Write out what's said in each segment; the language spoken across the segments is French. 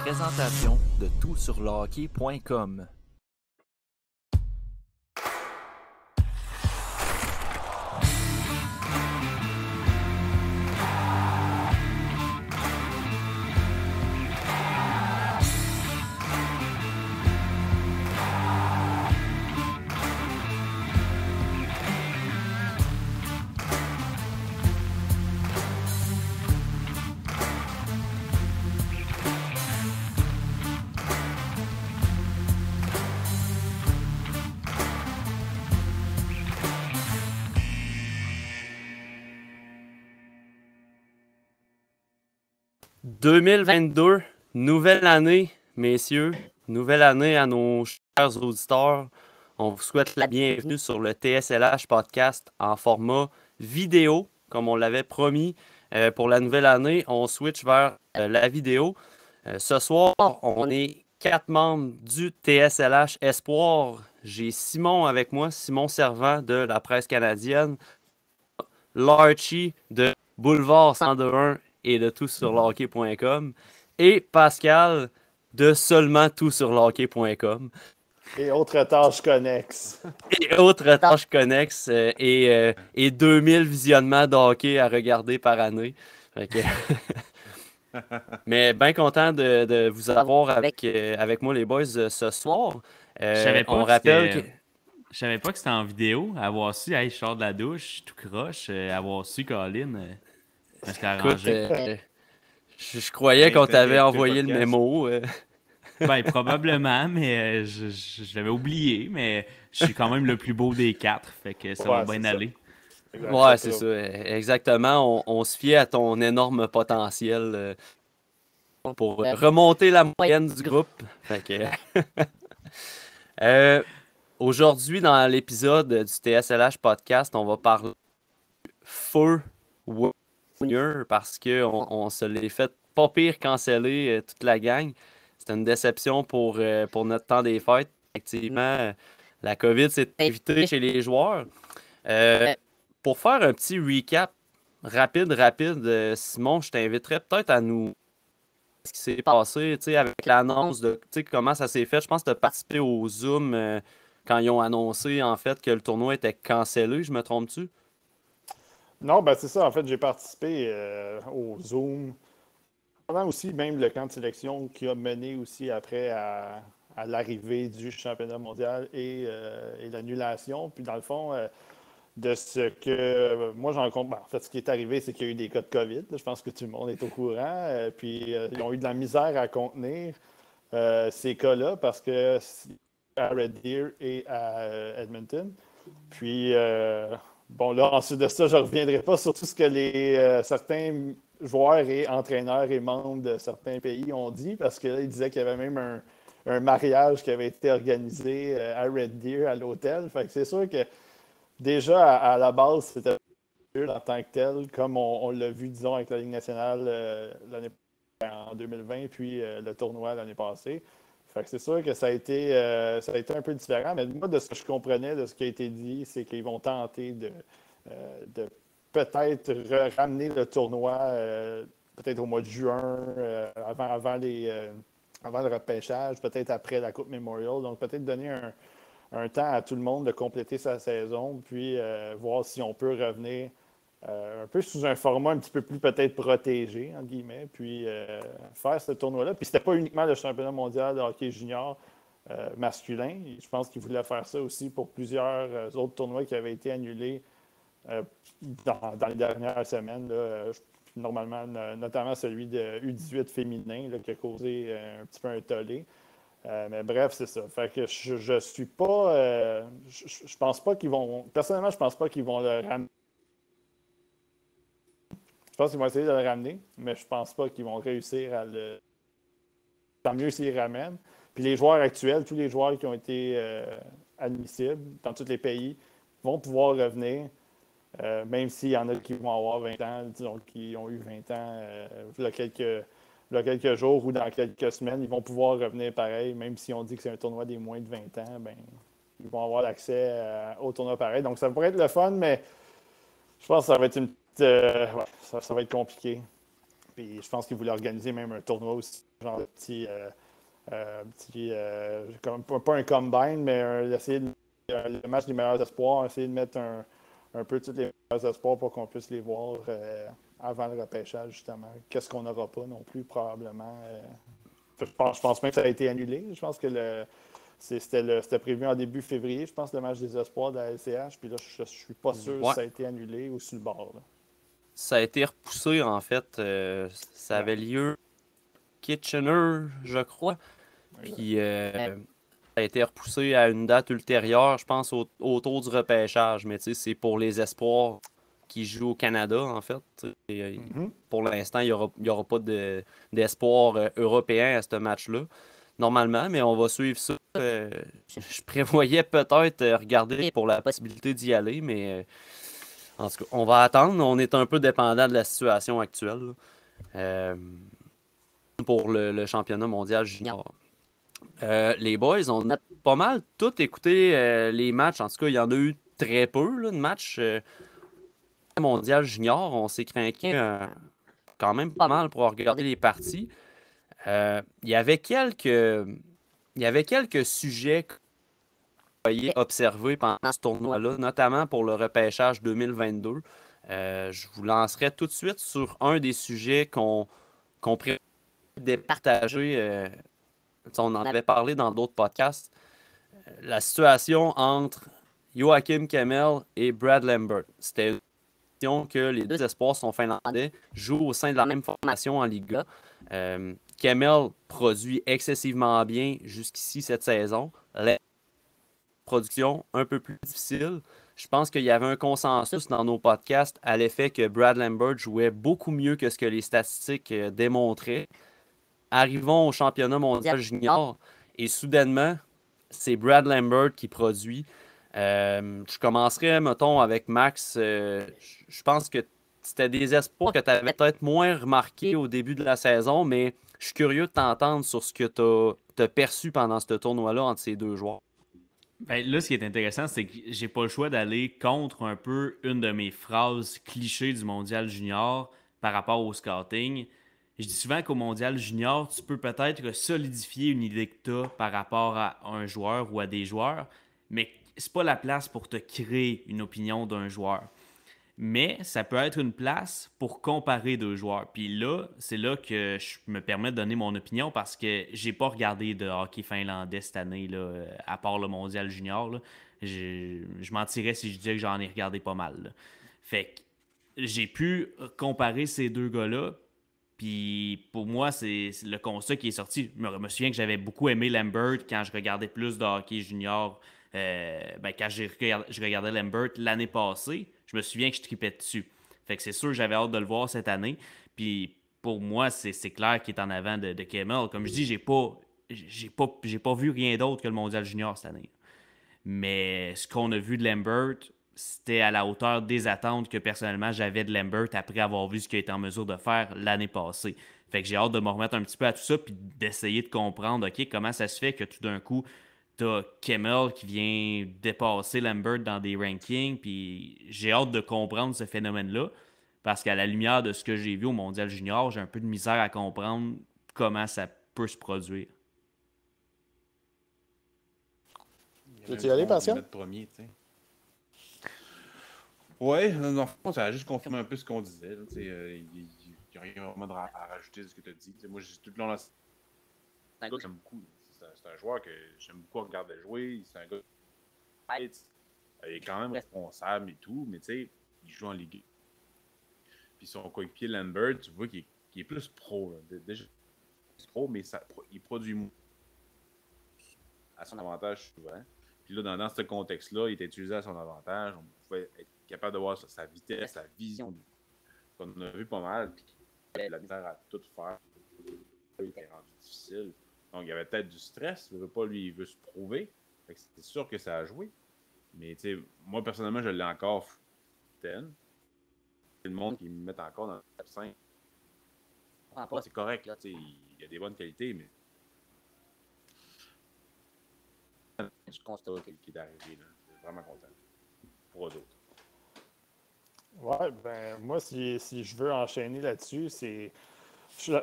présentation de toutsurlehockey.com. « 2022, nouvelle année, messieurs, nouvelle année à nos chers auditeurs. On vous souhaite la bienvenue sur le TSLH podcast en format vidéo, comme on l'avait promis. Pour la nouvelle année, on switch vers la vidéo. Ce soir, on est 4 membres du TSLH Espoir. J'ai Simon avec moi, Simon Servant de la presse canadienne, Larchie de Boulevard 102.1 et de toutsurlehockey.com et Pascal de seulement toutsurlehockey.com. Et autres tâches connexes. Et autres tâches connexes et 2000 visionnements de hockey à regarder par année. Mais bien content de vous avoir avec moi les boys ce soir. On rappelle que... Je savais pas que c'était en vidéo. Avoir su, hey, je sors de la douche, tout croche. Avoir su, Colin, je t'ai arrangé. Écoute, je croyais qu'on t'avait envoyé le mémo. Ben, probablement, mais je l'avais oublié. Mais je suis quand même le plus beau des 4. Fait que ça va bien aller. Ouais, c'est ça. Exactement. On se fie à ton énorme potentiel pour remonter la moyenne du groupe. Fait que, aujourd'hui, dans l'épisode du TSLH podcast, on va parler du feu Warrior parce qu'on se l'est fait pas pire canceller toute la gang. C'était une déception pour notre temps des fêtes. Effectivement, la COVID s'est évitée chez les joueurs. Pour faire un petit recap rapide, Simon, je t'inviterais peut-être à nous ce qui s'est passé avec l'annonce de comment ça s'est fait. Je pense que tu as participé au Zoom quand ils ont annoncé en fait que le tournoi était cancellé. Je me trompe-tu? Non, ben c'est ça. En fait, j'ai participé au Zoom. Pendant aussi même le camp de sélection qui a mené aussi après à l'arrivée du championnat mondial et l'annulation. Puis dans le fond, de ce que moi j'en compte. En fait, ce qui est arrivé, c'est qu'il y a eu des cas de COVID. Là. Je pense que tout le monde est au courant. Puis ils ont eu de la misère à contenir ces cas-là parce que à Red Deer et à Edmonton. Puis bon, là, ensuite de ça, je ne reviendrai pas sur tout ce que certains joueurs et entraîneurs et membres de certains pays ont dit, parce que là, ils disaient qu'il y avait même un mariage qui avait été organisé à Red Deer, à l'hôtel. Fait que c'est sûr que déjà, à la base, c'était en tant que tel, comme on l'a vu, disons, avec la Ligue nationale en 2020, puis le tournoi l'année passée. Fait que c'est sûr que ça a été un peu différent, mais moi, de ce que je comprenais, de ce qui a été dit, c'est qu'ils vont tenter de peut-être ramener le tournoi peut-être au mois de juin, avant le repêchage, peut-être après la Coupe Memorial. Donc, peut-être donner un temps à tout le monde de compléter sa saison, puis voir si on peut revenir un peu sous un format un petit peu plus peut-être protégé, entre guillemets, puis faire ce tournoi-là. Puis c'était pas uniquement le championnat mondial de hockey junior masculin. Je pense qu'ils voulaient faire ça aussi pour plusieurs autres tournois qui avaient été annulés dans les dernières semaines. Là, normalement, notamment celui de U18 féminin là, qui a causé un petit peu un tollé. Mais bref, c'est ça. Fait que je suis pas. Je pense pas qu'ils vont. Personnellement, je pense pas qu'ils vont le ramener. Je pense qu'ils vont essayer de le ramener, mais je pense pas qu'ils vont réussir à le. Tant mieux s'ils ramènent. Puis les joueurs actuels, tous les joueurs qui ont été admissibles dans tous les pays, vont pouvoir revenir, même s'il y en a qui vont avoir 20 ans, disons, qui ont eu 20 ans il y a quelques jours ou dans quelques semaines, ils vont pouvoir revenir pareil, même si on dit que c'est un tournoi des moins de 20 ans, ben, ils vont avoir l'accès au tournoi pareil. Donc, ça pourrait être le fun, mais je pense que ça va être une petite. Ça va être compliqué. Puis je pense qu'il voulait organiser même un tournoi aussi, genre de pas un combine, mais essayer le match des meilleurs espoirs, essayer de mettre un peu tous les meilleurs espoirs pour qu'on puisse les voir avant le repêchage, justement. Qu'est-ce qu'on n'aura pas non plus, probablement. Je pense même que ça a été annulé. Je pense que c'était prévu en début février, je pense, le match des espoirs de la LCH. Puis là, je ne suis pas sûr si ça a été annulé ou sur le bord. Là. Ça a été repoussé, en fait. Ça avait lieu Kitchener, je crois. Puis ça a été repoussé à une date ultérieure, je pense, autour du repêchage. Mais tu sais, c'est pour les espoirs qui jouent au Canada, en fait. Et, pour l'instant, il n'y aura pas d'espoir européen à ce match-là, normalement, mais on va suivre ça. Je prévoyais peut-être regarder pour la possibilité d'y aller, mais en tout cas, on va attendre. On est un peu dépendant de la situation actuelle pour le championnat mondial junior. Les boys, on a pas mal tout écouté les matchs. En tout cas, il y en a eu très peu là, de matchs mondial junior. On s'est craqué quand même pas mal pour regarder les parties. Il y avait quelques sujets que vous voyez observer pendant ce tournoi-là, notamment pour le repêchage 2022. Je vous lancerai tout de suite sur un des sujets qu'on prévoit de partager. On en avait parlé dans d'autres podcasts. La situation entre Joachim Kemmel et Brad Lambert. C'était une question que les deux espoirs sont finlandais, jouent au sein de la même formation en Liga. Kemmel produit excessivement bien jusqu'ici cette saison. La production un peu plus difficile. Je pense qu'il y avait un consensus dans nos podcasts à l'effet que Brad Lambert jouait beaucoup mieux que ce que les statistiques démontraient. Arrivons au championnat mondial junior et soudainement, c'est Brad Lambert qui produit. Je commencerai, mettons, avec Max. Je pense que c'était des espoirs que tu avais peut-être moins remarqué au début de la saison, mais je suis curieux de t'entendre sur ce que tu as perçu pendant ce tournoi-là entre ces deux joueurs. Ben, là, ce qui est intéressant, c'est que j'ai pas le choix d'aller contre un peu une de mes phrases clichés du mondial junior par rapport au scouting. Je dis souvent qu'au mondial junior, tu peux peut-être solidifier une idée que tu as par rapport à un joueur ou à des joueurs, mais c'est pas la place pour te créer une opinion d'un joueur. Mais ça peut être une place pour comparer deux joueurs. Puis là, c'est là que je me permets de donner mon opinion parce que j'ai pas regardé de hockey finlandais cette année, là, à part le mondial junior. Là. Je mentirais si je disais que j'en ai regardé pas mal. Là. Fait que j'ai pu comparer ces deux gars-là. Puis pour moi, c'est le constat qui est sorti. Je me souviens que j'avais beaucoup aimé Lambert quand je regardais plus de hockey junior. Quand je regardais Lambert l'année passée, je me souviens que je tripais dessus. Fait que c'est sûr que j'avais hâte de le voir cette année. Puis pour moi, c'est clair qu'il est en avant de Kemmel. Comme je dis, j'ai pas vu rien d'autre que le mondial junior cette année. Mais ce qu'on a vu de Lambert, c'était à la hauteur des attentes que personnellement j'avais de Lambert après avoir vu ce qu'il a été en mesure de faire l'année passée. Fait que j'ai hâte de me remettre un petit peu à tout ça puis d'essayer de comprendre, OK, comment ça se fait que tout d'un coup, t'as Kemmel qui vient dépasser Lambert dans des rankings, puis j'ai hâte de comprendre ce phénomène-là parce qu'à la lumière de ce que j'ai vu au Mondial Junior, j'ai un peu de misère à comprendre comment ça peut se produire. Tu veux y aller, Pascal? Premier, tu sais. Ouais, dans le fond, ça a juste confirmé un peu ce qu'on disait. Il n'y a rien vraiment à rajouter de ce que tu as dit. T'sais, moi, tout le long, c'est un gars que j'aime beaucoup. C'est un joueur que j'aime beaucoup regarder jouer. C'est un gars il est quand même responsable et tout, mais tu sais, il joue en Ligue. Puis son coéquipier Lambert, tu vois qu'il est plus pro. Là. Déjà, plus pro, mais il produit à son avantage souvent. Puis là, dans ce contexte-là, il était utilisé à son avantage. On pouvait être capable de voir sa vitesse, sa vision. On a vu pas mal. Puis il avait la misère à tout faire. Il était rendu difficile. Donc, il y avait peut-être du stress. Il veut se prouver. Fait que c'est sûr que ça a joué. Mais tu sais, moi, personnellement, je l'ai encore 10. C'est le monde qui me met encore dans le top 5. C'est correct. Là, il y a des bonnes qualités, mais je constate qu'il est arrivé. Là. Je suis vraiment content. Pour d'autres. Ouais, ben moi, si je veux enchaîner là-dessus, c'est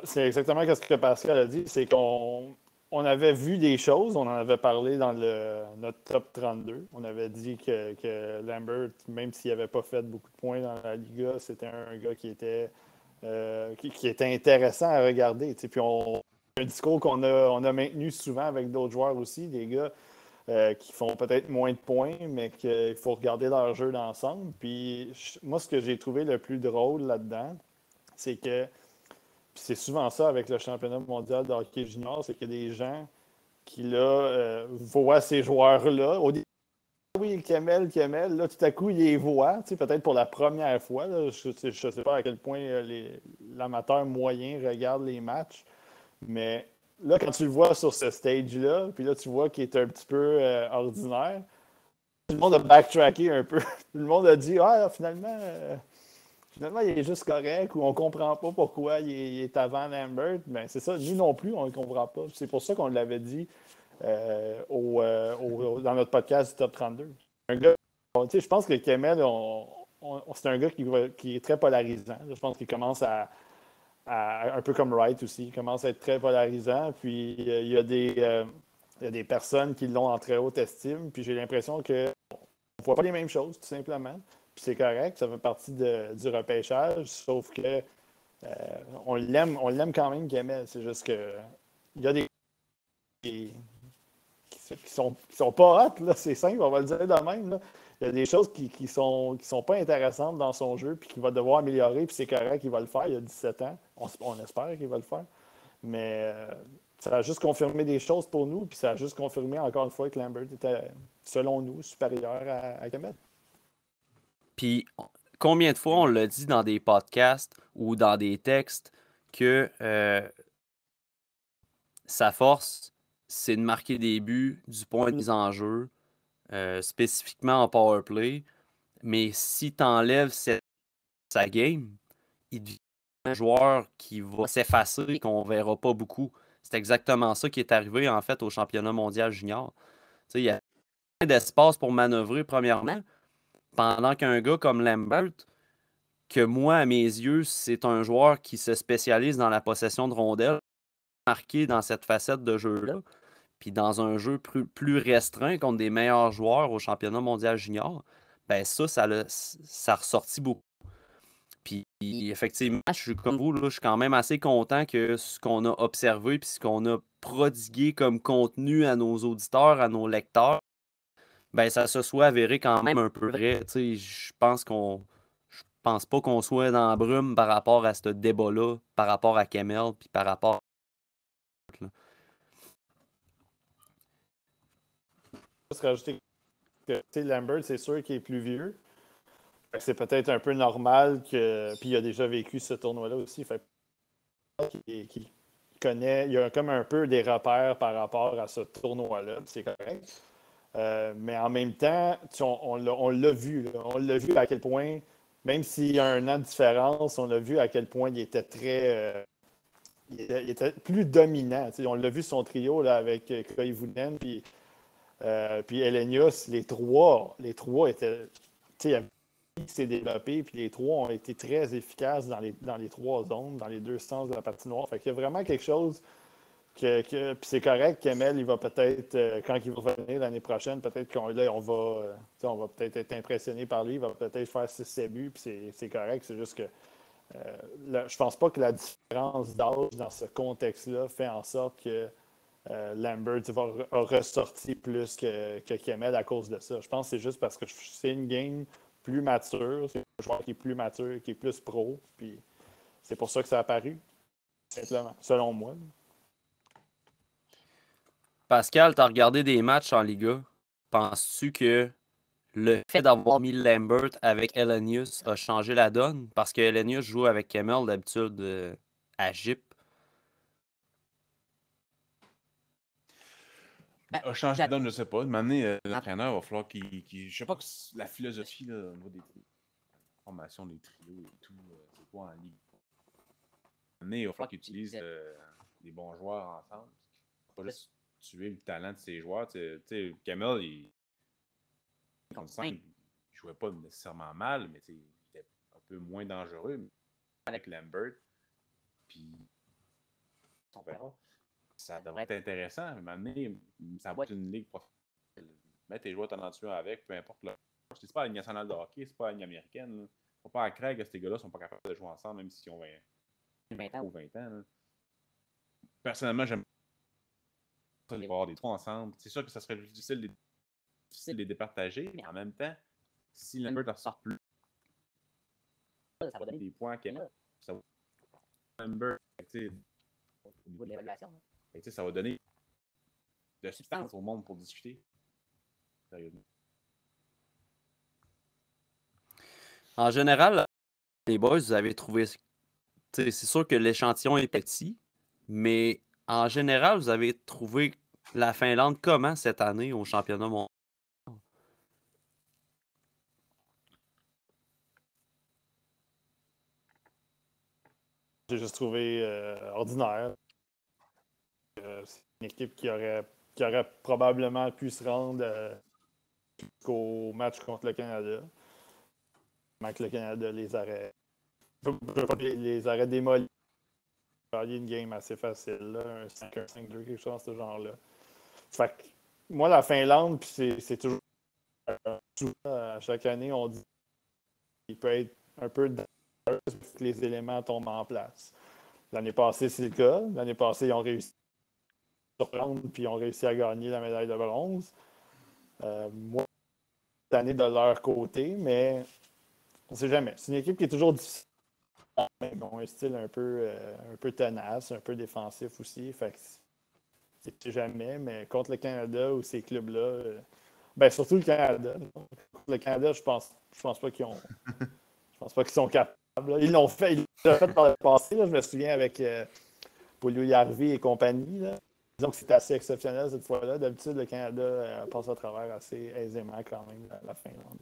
C'est exactement ce que Pascal a dit. C'est qu'on avait vu des choses, on en avait parlé dans notre top 32. On avait dit que Lambert, même s'il n'avait pas fait beaucoup de points dans la Liga, c'était un gars qui était intéressant à regarder. Puis un discours qu'on a maintenu souvent avec d'autres joueurs aussi, des gars qui font peut-être moins de points, mais qu'il faut regarder leur jeu d'ensemble. Puis moi, ce que j'ai trouvé le plus drôle là-dedans, c'est que c'est souvent ça avec le championnat mondial de hockey junior, c'est qu'il y a des gens qui, là, voient ces joueurs-là. Au début, oui, Kemel, là, tout à coup, ils les voient, peut-être pour la première fois. Là, je ne sais pas à quel point l'amateur moyen regarde les matchs, mais là, quand tu le vois sur ce stage-là, puis là, tu vois qu'il est un petit peu ordinaire, tout le monde a backtracké un peu. Tout le monde a dit, finalement, il est juste correct ou on ne comprend pas pourquoi il est avant Lambert. Mais c'est ça, nous non plus, on ne comprend pas. C'est pour ça qu'on l'avait dit dans notre podcast du Top 32. Un gars, je pense que Kemel, c'est un gars qui est très polarisant. Je pense qu'il commence un peu comme Wright aussi, il commence à être très polarisant. Puis il y a des personnes qui l'ont en très haute estime. Puis j'ai l'impression qu'on ne voit pas les mêmes choses, tout simplement. Puis c'est correct, ça fait partie du repêchage, sauf que on l'aime quand même, Kemel. C'est juste que il y a des qui sont pas hot, là, c'est simple, on va le dire de même. Là. Il y a des choses qui sont pas intéressantes dans son jeu, puis qu'il va devoir améliorer, puis c'est correct, il va le faire, il a 17 ans. On espère qu'il va le faire. Mais ça a juste confirmé des choses pour nous, puis ça a juste confirmé encore une fois que Lambert était, selon nous, supérieur à Kemel. Puis, combien de fois on l'a dit dans des podcasts ou dans des textes que sa force, c'est de marquer des buts du point de mise en jeu, spécifiquement en power play. Mais si tu enlèves sa game, il devient un joueur qui va s'effacer et qu'on ne verra pas beaucoup. C'est exactement ça qui est arrivé en fait au championnat mondial junior. Il y a plein d'espace pour manœuvrer premièrement, pendant qu'un gars comme Lambert, que moi, à mes yeux, c'est un joueur qui se spécialise dans la possession de rondelles, marqué dans cette facette de jeu-là, puis dans un jeu plus restreint contre des meilleurs joueurs au championnat mondial junior, ben ça a ressorti beaucoup. Puis effectivement, je suis comme vous, là, je suis quand même assez content que ce qu'on a observé puis ce qu'on a prodigué comme contenu à nos auditeurs, à nos lecteurs, ben ça se soit avéré quand même un peu vrai. Tu sais, je pense pas qu'on soit dans la brume par rapport à ce débat-là, par rapport à Kemel, puis par rapport à... Juste rajouter que Lambert, c'est sûr qu'il est plus vieux. C'est peut-être un peu normal que. Puis il a déjà vécu ce tournoi-là aussi. Fait qu'il connaît. Il y a comme un peu des repères par rapport à ce tournoi-là. C'est correct. Mais en même temps, on l'a vu. Là. On l'a vu à quel point, même s'il y a un an de différence, on l'a vu à quel point il était très. Il était plus dominant. On l'a vu son trio là, avec Koivunen puis Elenius. Les trois étaient. Qui s'est développé, puis les trois ont été très efficaces dans les trois zones, dans les deux sens de la patinoire. Fait qu'il y a vraiment quelque chose puis c'est correct, Kemel, il va peut-être, quand il va revenir l'année prochaine, peut-être qu'on on va peut-être être impressionné par lui, il va peut-être faire 6-7 buts, puis c'est correct. C'est juste que je pense pas que la différence d'âge dans ce contexte-là fait en sorte que Lambert a ressorti plus que Kemel à cause de ça. Je pense que c'est juste parce que c'est une game plus mature, c'est un joueur qui est plus mature, qui est plus pro, puis c'est pour ça que ça a apparu, simplement, selon moi. Pascal, tu as regardé des matchs en Liga. Penses-tu que le fait d'avoir mis Lambert avec Elenius a changé la donne? Parce que Elenius joue avec Kemel d'habitude à GIP. A changé la donne, je ne sais pas. De manière, l'entraîneur va falloir qu'il. Je sais pas que la philosophie là, au niveau des formations, des trios et tout, c'est quoi en ligue. Il va falloir qu'il utilise des bons joueurs ensemble. Pas juste tuer le talent de ses joueurs. Tu sais, Kamel, contre 5, il jouait pas nécessairement mal, mais il était un peu moins dangereux avec Lambert. Puis on verra. Ça devrait être intéressant. À un moment donné, ça va être une ligue professionnelle. Mets tes joueurs talentueux avec, peu importe le. C'est pas la Ligue nationale de hockey, c'est pas la Ligue américaine. Faut pas à craindre que ces gars-là sont pas capables de jouer ensemble, même s'ils ont 20 ans ou 20 ans. Là. Personnellement, j'aime ça les voir des trois ensemble. C'est sûr que ça serait difficile de les départager, mais en même temps, si Lambert en sort plus, ça va donner des points à Kemel. Ça va Lambert, au niveau de l'évaluation. Ça va donner de la substance au monde pour discuter. Sérieusement. En général, les boys, vous avez trouvé. C'est sûr que l'échantillon est petit, mais en général, vous avez trouvé la Finlande comment cette année au championnat mondial? J'ai juste trouvé ordinaire. C'est une équipe qui aurait probablement pu se rendre jusqu'au match contre le Canada. Que le Canada les aurait démolis. Gagner une game assez facile, là, un 5-1, 5-2, quelque chose de ce genre-là. Fait que, moi, la Finlande, puis c'est toujours à chaque année, on dit qu'il peut être un peu dangereux parce que les éléments tombent en place. L'année passée, c'est le cas. L'année passée, ils ont réussi à surprendre puis ils ont réussi à gagner la médaille de bronze. Moi, cette année de leur côté, mais on ne sait jamais. C'est une équipe qui est toujours difficile. Ils ont un style un peu tenace, un peu défensif aussi. Fait que c'est jamais, mais contre le Canada ou ces clubs-là, surtout le Canada. Contre le Canada, je pense pas qu'ils ont. Je pense pas qu'ils sont capables. Là. Ils l'ont fait par le passé. Là, je me souviens avec Puljujärvi et compagnie. Là. Disons que c'est assez exceptionnel cette fois-là. D'habitude, le Canada passe à travers assez aisément quand même la Finlande.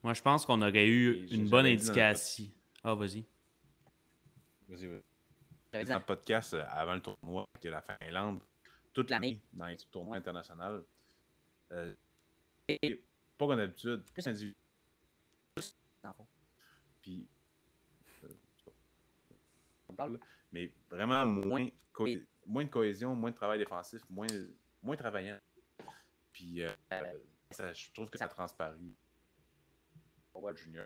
Moi, je pense qu'on aurait eu une bonne indication. Ah, vas-y. Vas-y. Dans le podcast avant le tournoi, que la Finlande, toute l'année, dans les tournois internationaux, pas comme d'habitude, plus individuel. Puis, on parle, mais vraiment moins de cohésion, moins de travail défensif, moins travaillant. Puis, je trouve que ça transparu. On voit le junior.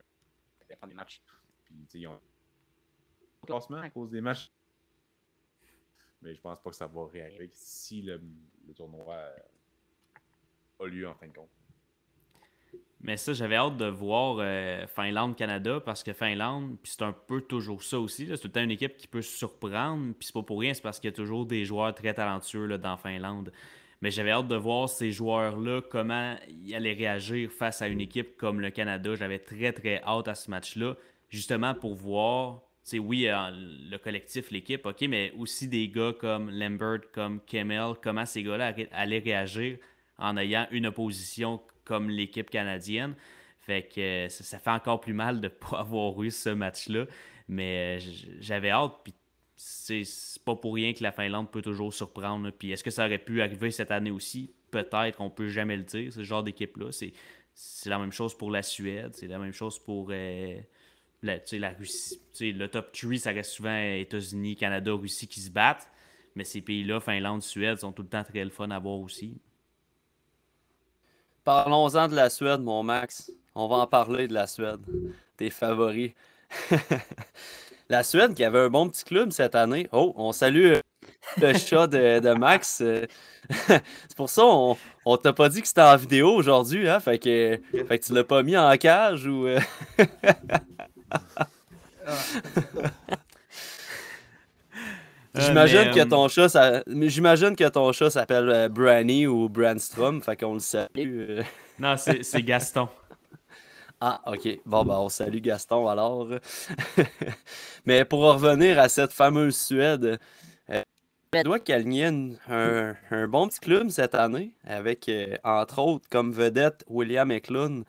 Il va prendre des matchs. Puis, ils ont un classement à cause des matchs. Mais je pense pas que ça va réarriver si le tournoi a lieu en fin de compte. Mais ça, j'avais hâte de voir Finlande-Canada parce que Finlande, puis c'est un peu toujours ça aussi. Là, c'est tout le temps une équipe qui peut surprendre. Puis c'est pas pour rien, c'est parce qu'il y a toujours des joueurs très talentueux là, dans Finlande. Mais j'avais hâte de voir ces joueurs-là, comment ils allaient réagir face à une équipe comme le Canada. J'avais très, très hâte à ce match-là, justement pour voir, oui, le collectif, l'équipe, OK, mais aussi des gars comme Lambert, comme Kemel, comment ces gars-là allaient réagir en ayant une opposition comme l'équipe canadienne. Fait que ça fait encore plus mal de ne pas avoir eu ce match-là. Mais j'avais hâte, puis c'est pas pour rien que la Finlande peut toujours surprendre. Puis est-ce que ça aurait pu arriver cette année aussi? Peut-être, on peut jamais le dire, ce genre d'équipe-là. C'est la même chose pour la Suède, c'est la même chose pour la Russie. Le top 3, ça reste souvent États-Unis, Canada, Russie qui se battent. Mais ces pays-là, Finlande, Suède, sont tout le temps très le fun à voir aussi. Parlons-en de la Suède, mon Max. On va en parler de la Suède. Tes favoris. La Suède qui avait un bon petit club cette année. Oh, on salue le chat de Max. C'est pour ça on t'a pas dit que c'était en vidéo aujourd'hui, hein? Fait que tu l'as pas mis en cage ou. J'imagine que ton chat s'appelle Branny ou Brandstrom, fait qu'on le salue. Non, c'est Gaston. Ah, ok. Bon, ben, on salue Gaston alors. Mais pour revenir à cette fameuse Suède, Suédois qui alignait un bon petit club cette année, avec, entre autres, comme vedette William Eklund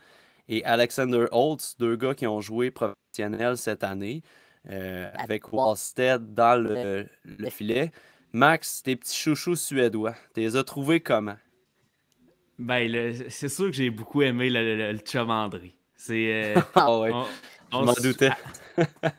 et Alexander Holtz, deux gars qui ont joué professionnels cette année, avec Wallstedt dans le filet. Max, tes petits chouchous suédois, tu les as trouvés comment? Ben, c'est sûr que j'ai beaucoup aimé le chum André. Ah ouais. Je m'en doutais.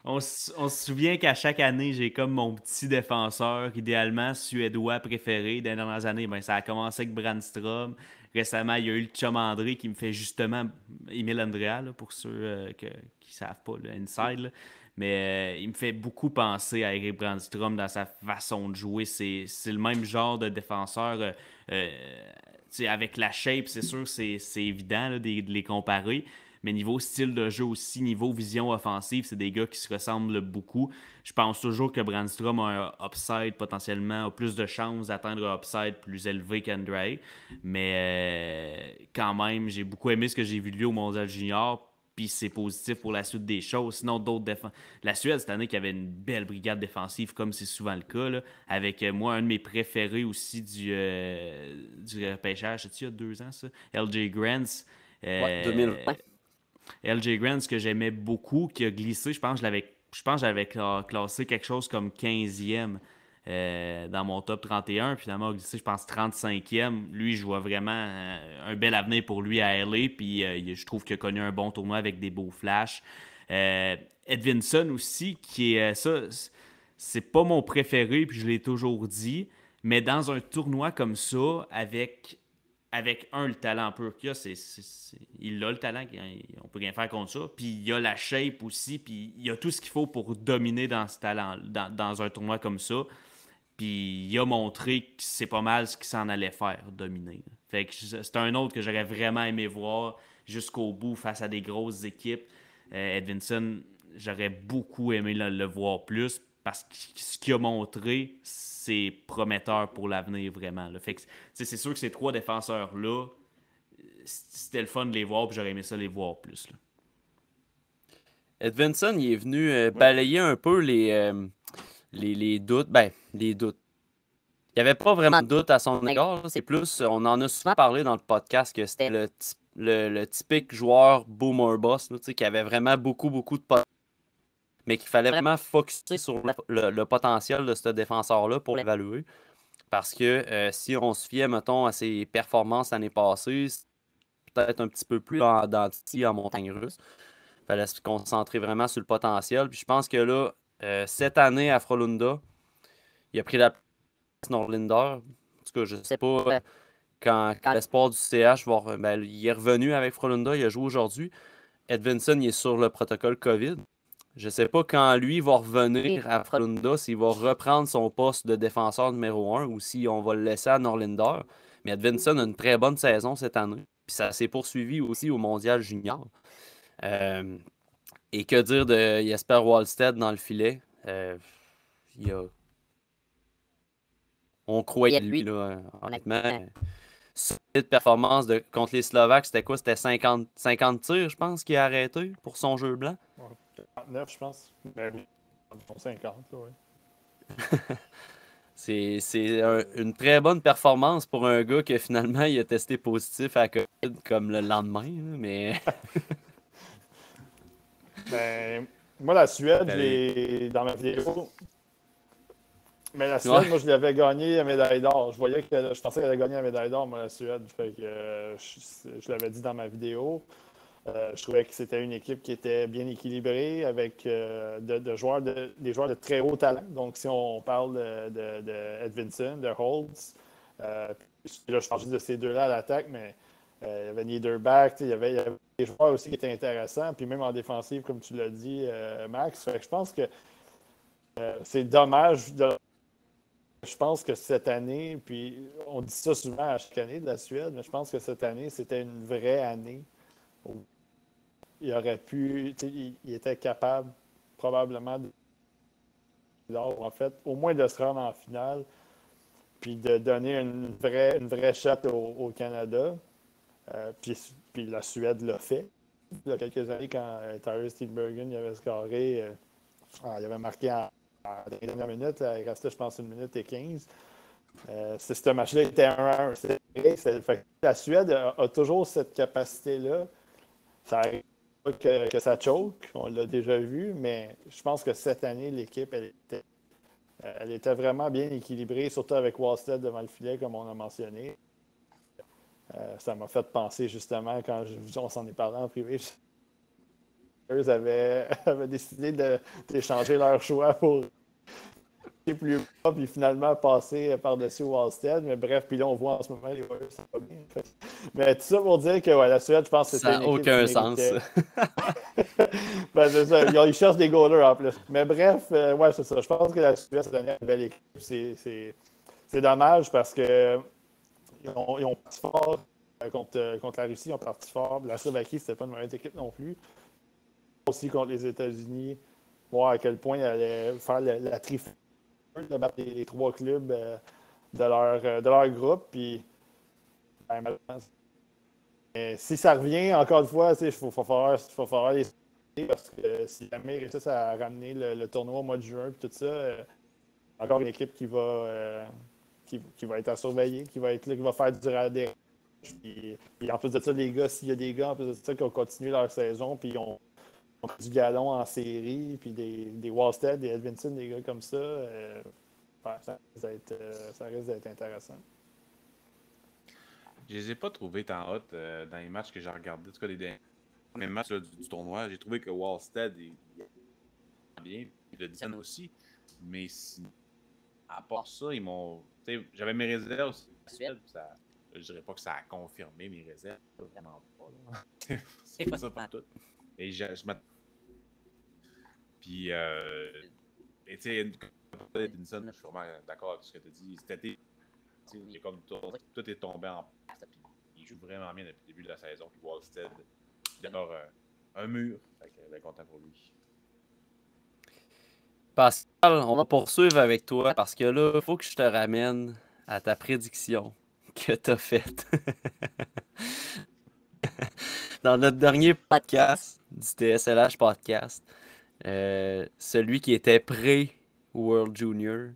On se souvient qu'à chaque année, j'ai comme mon petit défenseur, idéalement suédois préféré. Dans les dernières années, ben, ça a commencé avec Brandstrom. Récemment, il y a eu le chum André qui me fait justement Emile Andrea, là, pour ceux qui ne savent pas, le inside. Là. Mais il me fait beaucoup penser à Eric Brandstrom dans sa façon de jouer. C'est le même genre de défenseur. Euh, tu sais, avec la shape, c'est sûr, c'est évident là, de les comparer. Mais niveau style de jeu aussi, niveau vision offensive, c'est des gars qui se ressemblent beaucoup. Je pense toujours que Brandstrom a un upside potentiellement, a plus de chances d'atteindre un upside plus élevé qu'Andrei. Mais quand même, j'ai beaucoup aimé ce que j'ai vu de lui au Mondial Junior. Puis c'est positif pour la suite des choses. Sinon, d'autres défenses. La Suède, cette année, qui avait une belle brigade défensive, comme c'est souvent le cas, là, avec moi, un de mes préférés aussi du repêchage, c'était il y a 2 ans, ça, LJ Grants. Ouais, 2020. LJ Grant, ce que j'aimais beaucoup, qui a glissé, je pense que j'avais classé quelque chose comme 15e dans mon top 31. Puis finalement, il a glissé, je pense, 35e. Lui, je vois vraiment un bel avenir pour lui à LA. Puis je trouve qu'il a connu un bon tournoi avec des beaux flashs. Edvinson aussi, qui est ça, c'est pas mon préféré, puis je l'ai toujours dit. Mais dans un tournoi comme ça, avec le talent pur qu'il a, il a le talent, on peut rien faire contre ça. Puis il a la shape aussi, puis il a tout ce qu'il faut pour dominer dans ce talent, dans un tournoi comme ça. Puis il a montré que c'est pas mal ce qu'il s'en allait faire, dominer. Fait que c'est un autre que j'aurais vraiment aimé voir jusqu'au bout face à des grosses équipes. Edvinson, j'aurais beaucoup aimé le voir plus parce que ce qu'il a montré, c'est prometteur pour l'avenir vraiment. Là. Fait que c'est sûr que ces 3 défenseurs-là, c'était le fun de les voir, puis j'aurais aimé ça les voir plus. Là. Edvinson, il est venu Oui. balayer un peu les doutes. Ben, les doutes. Il n'y avait pas vraiment de doute à son égard. C'est plus, on en a souvent parlé dans le podcast que c'était le typique joueur boomer boss, là, qui avait vraiment beaucoup, beaucoup de potentiel, mais qu'il fallait vraiment focusser sur le potentiel de ce défenseur-là pour l'évaluer. Parce que si on se fiait, mettons, à ses performances l'année passée, c'est peut-être un petit peu plus en dentille en montagne russe. Il fallait se concentrer vraiment sur le potentiel. Puis je pense que là, cette année à Frolunda, il a pris la place de Norlinder. En tout cas, je ne sais pas quand l'espoir du CH ben, il est revenu avec Frolunda, il a joué aujourd'hui. Edvinson, il est sur le protocole COVID. Je ne sais pas quand lui va revenir à Frolunda, s'il va reprendre son poste de défenseur numéro 1 ou si on va le laisser à Norlinder. Mais Edvinson a une très bonne saison cette année. Puis ça s'est poursuivi aussi au Mondial Junior. Et que dire de Jesper Wallstedt dans le filet? Il a... On croyait lui, là, honnêtement. Solide performance contre les Slovaques, c'était quoi? C'était 50 tirs, je pense, qu'il a arrêté pour son jeu blanc. 49, je pense. Ben oui, 50, là, oui. C'est une très bonne performance pour un gars que finalement il a testé positif à la COVID comme le lendemain. Là, mais Ben, moi, la Suède, Allez. dans ma vidéo. Mais la Suède, ouais. moi, je l'avais gagné la médaille d'or. Je pensais qu'elle allait gagner la médaille d'or, moi, la Suède. Fait que, je l'avais dit dans ma vidéo. Je trouvais que c'était une équipe qui était bien équilibrée avec des joueurs de très haut talent. Donc, si on parle de Edvinson, de Holtz, là, je parle juste de ces deux-là à l'attaque, mais il y avait Niederbach, il y avait des joueurs aussi qui étaient intéressants, puis même en défensive, comme tu l'as dit, Max. Fait que je pense que c'est dommage. Je pense que cette année, puis on dit ça souvent à chaque année de la Suède, mais je pense que cette année, c'était une vraie année où il aurait pu, il était capable probablement en fait, au moins de se rendre en finale, puis de donner une vraie shot au Canada. Puis la Suède l'a fait. Il y a quelques années, quand Tyler Steenbergen avait scoré, il avait marqué dans les dernières minutes, là, il restait, je pense, 1 minute et 15. Ce match-là était 1-1. La Suède a toujours cette capacité-là. Ça arrive pas que ça choke, on l'a déjà vu, mais je pense que cette année, l'équipe, elle était vraiment bien équilibrée, surtout avec Wallstedt devant le filet, comme on a mentionné. Ça m'a fait penser justement, quand on s'en est parlé en privé, Warriors avaient décidé d'échanger leur choix pour plus bas, puis finalement passer par-dessus Wallstead. Mais bref, puis là, on voit en ce moment les Warriors, ça va bien. Mais tout ça pour dire que la Suède, je pense que c'était Ça une n'a équipe aucun qui sens. méritait. Ben, c'est ça. Ils cherchent des goalers en plus. Mais bref, ouais, c'est ça. Je pense que la Suède, cette année, une belle équipe. C'est dommage parce que ils ont parti fort contre la Russie, ils ont parti fort. La Slovaquie, c'était pas une mauvaise équipe non plus. Aussi contre les États-Unis, voir à quel point ils allaient faire la trifouille de battre les trois clubs de leur groupe. Puis, ben, si ça revient, encore une fois, il faut falloir les suivre parce que si jamais ils réussissent à ramener le tournoi au mois de juin et tout ça, encore une équipe qui va être à surveiller, qui va être là, qui va faire des puis en plus de ça, les gars, s'il y a des gars en plus de ça qui ont continué leur saison, puis ils ont pris du galon en série, puis des Wallstead, des Edvinson, des gars comme ça, ça risque d'être intéressant. Je les ai pas trouvés tant hot dans les matchs que j'ai regardés. En tout cas, les derniers matchs là, du tournoi. J'ai trouvé que Wallstead est bien, puis le Dixon aussi. Mais à part ça, ils m'ont. J'avais mes réserves aussi. Je dirais pas que ça a confirmé mes réserves. Vraiment pas. C'est pas ça pour tout. Et puis, tu sais, Edinson, je suis vraiment d'accord avec ce que tu as dit. Cet été, comme tout est tombé en place. Puis, il joue vraiment bien depuis le début de la saison. Puis, Wallstead, il a un mur. Fait que, bien content pour lui. Pascal, on va poursuivre avec toi parce que là, il faut que je te ramène à ta prédiction que tu as faite. Dans notre dernier podcast du TSLH podcast, celui qui était pré-World Junior,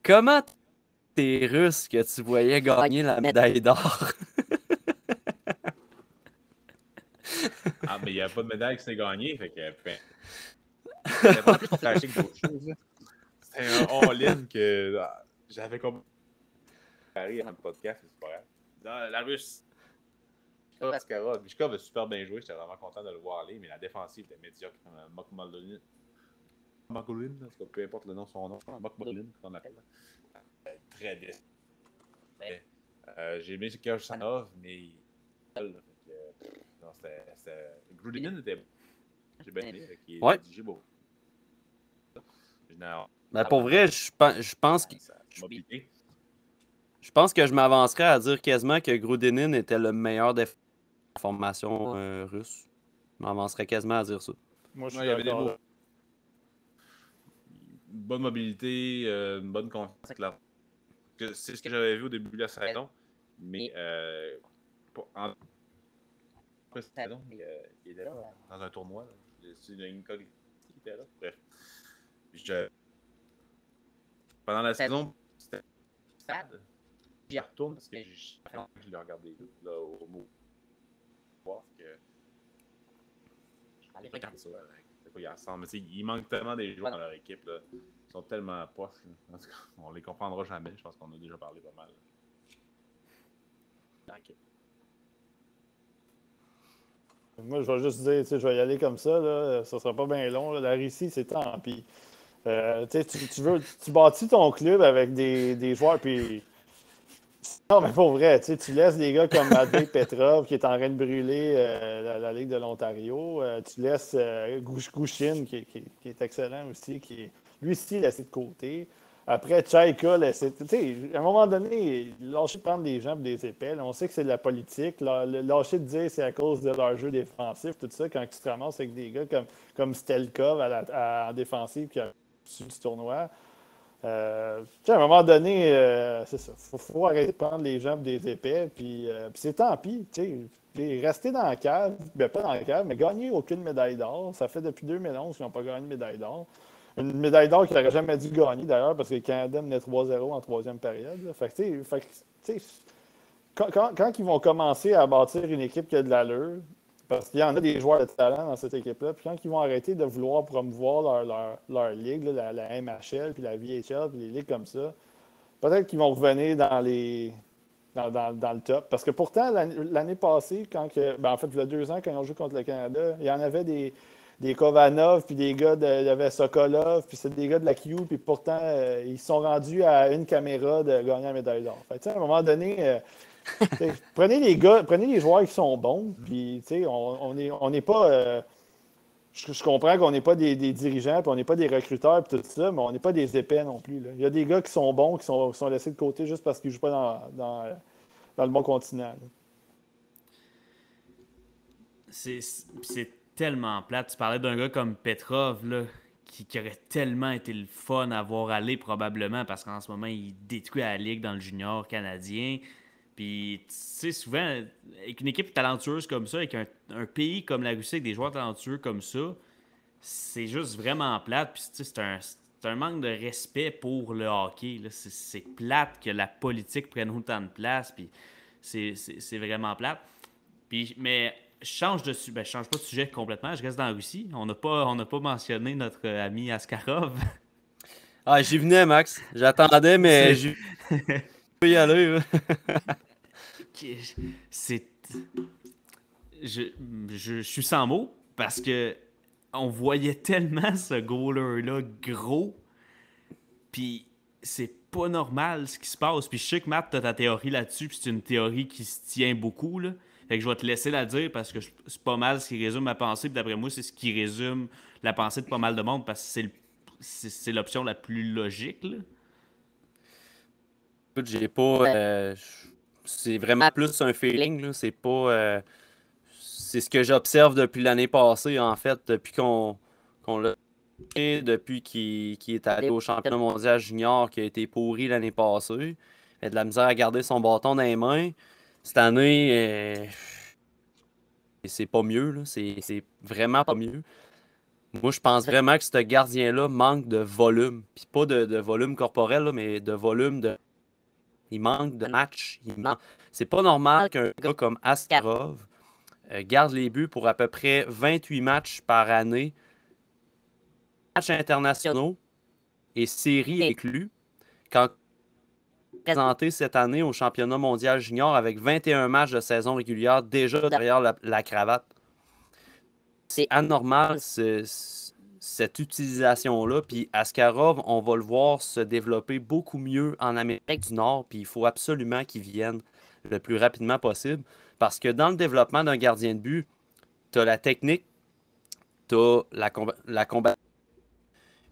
comment t'es russe que tu voyais gagner la médaille d'or? Ah, mais il n'y a pas de médaille qui s'est gagnée. Fait que. C'était pas plus flashy que d'autres choses. C'était un all-in que j'avais comme. Paris avant le podcast, c'est pas grave. Dans la Russe. Mascara. Mishkov a super bien joué, j'étais vraiment content de le voir aller, mais la défensive était médiocre. Mokmolin, en tout cas, peu importe le nom de son nom, Mokmolin, qu'on appelle. Très déçu. J'ai aimé Kirsanov, mais. Non, c'était. Grudinin était. J'ai bien aimé, il est dirigé beau. Ben pour vrai, je pense que. m'a piqué. Je pense que je m'avancerais à dire quasiment que Grudinin était le meilleur des formations russes. Je m'avancerais quasiment à dire ça. Moi, je il y avait des mots. Une bonne mobilité, une bonne confiance. C'est ce que j'avais vu au début de la saison. Mais en saison, il était là dans un tournoi. C'est une qui était là. Bref. Pendant la saison, c'était stade. J'y retourne parce que je l'ai regardé là, au mot. Voir que. Je regarde ça. Ils ressemblent. Il manque tellement des joueurs dans leur équipe. Là. Ils sont tellement poches. En tout cas, on les comprendra jamais. Je pense qu'on a déjà parlé pas mal. Okay. Moi, je vais juste dire, je vais y aller comme ça. Là. Ça sera pas bien long. Là. La Russie, c'est tant pis. Tu bâtis ton club avec des joueurs, puis. Non, mais pour vrai, tu laisses des gars comme Matvei Petrov qui est en train de brûler la Ligue de l'Ontario. Tu laisses Gouchin qui est excellent aussi, lui aussi laissé de côté. Après, Tchaïka, laissé. À un moment donné, lâcher de prendre des gens pour des épées. Là, on sait que c'est de la politique. Lâcher de dire c'est à cause de leur jeu défensif, tout ça, quand tu te ramasses avec des gars comme Stelkov en défensive qui a reçu du tournoi. À un moment donné, c'est ça. Faut arrêter de prendre les gens pour des épais. Puis c'est tant pis. Rester dans la cave, ben pas dans la cave, mais gagner aucune médaille d'or. Ça fait depuis 2011 qu'ils n'ont pas gagné de médaille d'or. Une médaille d'or qu'ils n'auraient jamais dû gagner d'ailleurs parce que le Canada menait 3-0 en troisième période. Là. Fait que, quand ils vont commencer à bâtir une équipe qui a de l'allure, parce qu'il y en a des joueurs de talent dans cette équipe-là. Puis quand ils vont arrêter de vouloir promouvoir leur ligue, là, la MHL, puis la VHL, puis les ligues comme ça, peut-être qu'ils vont revenir dans le top. Parce que pourtant, l'année passée, en fait, il y a 2 ans, quand ils ont joué contre le Canada, il y en avait des Kovanov, puis des gars il y avait Sokolov, puis c'est des gars de la Q, puis pourtant, ils sont rendus à une caméra de gagner la médaille d'or. Fait que, à un moment donné, prenez les joueurs qui sont bons, puis on n'est pas. Je comprends qu'on n'est pas des dirigeants, puis on n'est pas des recruteurs, puis tout ça, mais on n'est pas des épais non plus. Là. Il y a des gars qui sont bons, qui sont laissés de côté juste parce qu'ils ne jouent pas dans le bon continent. Là. C'est tellement plate. Tu parlais d'un gars comme Petrov, là, qui aurait tellement été le fun à voir aller, probablement, parce qu'en ce moment, il détruit la ligue dans le junior canadien. Puis, tu sais, souvent, avec une équipe talentueuse comme ça, avec un pays comme la Russie, avec des joueurs talentueux comme ça, c'est juste vraiment plate. Puis, tu sais, c'est un manque de respect pour le hockey. Là. C'est plate que la politique prenne autant de place. Puis, c'est vraiment plate. Puis, mais je change je change pas de sujet complètement. Je reste dans la Russie. On n'a pas mentionné notre ami Askarov. Ah, j'y venais, Max. J'attendais, mais je peux y aller. Là. C'est... Je suis sans mots parce que on voyait tellement ce goaler-là gros, puis c'est pas normal ce qui se passe. Puis je sais que Matt, t'as ta théorie là-dessus, puis c'est une théorie qui se tient beaucoup, là. Fait que je vais te laisser la dire parce que c'est pas mal ce qui résume ma pensée, puis d'après moi, c'est ce qui résume la pensée de pas mal de monde parce que c'est l'option la plus logique, là. Écoute, j'ai pas. C'est vraiment plus un feeling, là. C'est pas. C'est ce que j'observe depuis l'année passée, en fait, depuis qu'on l'a fait, depuis qu'il est allé au championnat mondial junior, qui a été pourri l'année passée. Il a de la misère à garder son bâton dans les mains. Cette année, c'est pas mieux, là. C'est vraiment pas mieux. Moi, je pense vraiment que ce gardien-là manque de volume. Puis pas de volume corporel, là, mais de volume de. Il manque de match. C'est pas normal qu'un gars comme Askarov garde les buts pour à peu près 28 matchs par année, matchs internationaux et séries inclus, quand présenté cette année au championnat mondial junior avec 21 matchs de saison régulière déjà derrière la cravate. C'est anormal cette utilisation-là. Puis Askarov, on va le voir se développer beaucoup mieux en Amérique du Nord. Puis il faut absolument qu'il vienne le plus rapidement possible. Parce que dans le développement d'un gardien de but, tu as la technique, tu as la combat,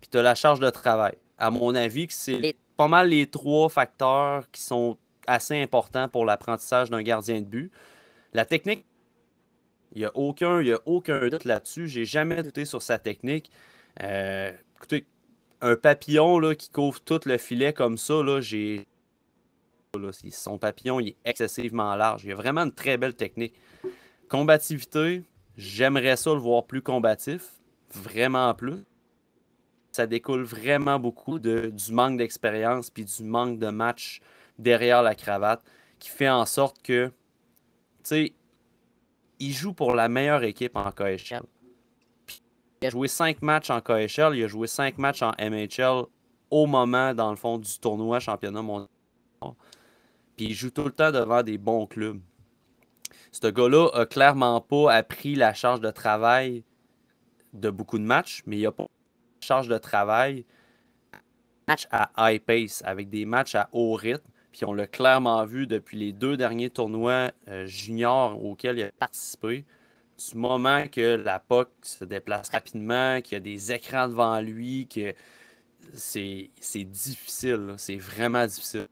puis tu as la charge de travail. À mon avis, c'est pas mal les trois facteurs qui sont assez importants pour l'apprentissage d'un gardien de but. La technique, il n'y a aucun doute là-dessus. J'ai jamais douté sur sa technique. Écoutez, un papillon là, qui couvre tout le filet comme ça, là, son papillon il est excessivement large. Il a vraiment une très belle technique. Combativité, j'aimerais ça le voir plus combatif. Vraiment plus. Ça découle vraiment beaucoup du manque d'expérience puis du manque de match derrière la cravate qui fait en sorte que, tu sais, il joue pour la meilleure équipe en KHL. Puis, il a joué 5 matchs en KHL, il a joué 5 matchs en MHL au moment, dans le fond, du tournoi championnat mondial. Puis il joue tout le temps devant des bons clubs. Ce gars-là a clairement pas appris la charge de travail de beaucoup de matchs, mais il a pas la charge de travail match à high pace, avec des matchs à haut rythme. Puis on l'a clairement vu depuis les 2 derniers tournois juniors auxquels il a participé. Du moment que la POC se déplace rapidement, qu'il y a des écrans devant lui, que c'est difficile. C'est vraiment difficile.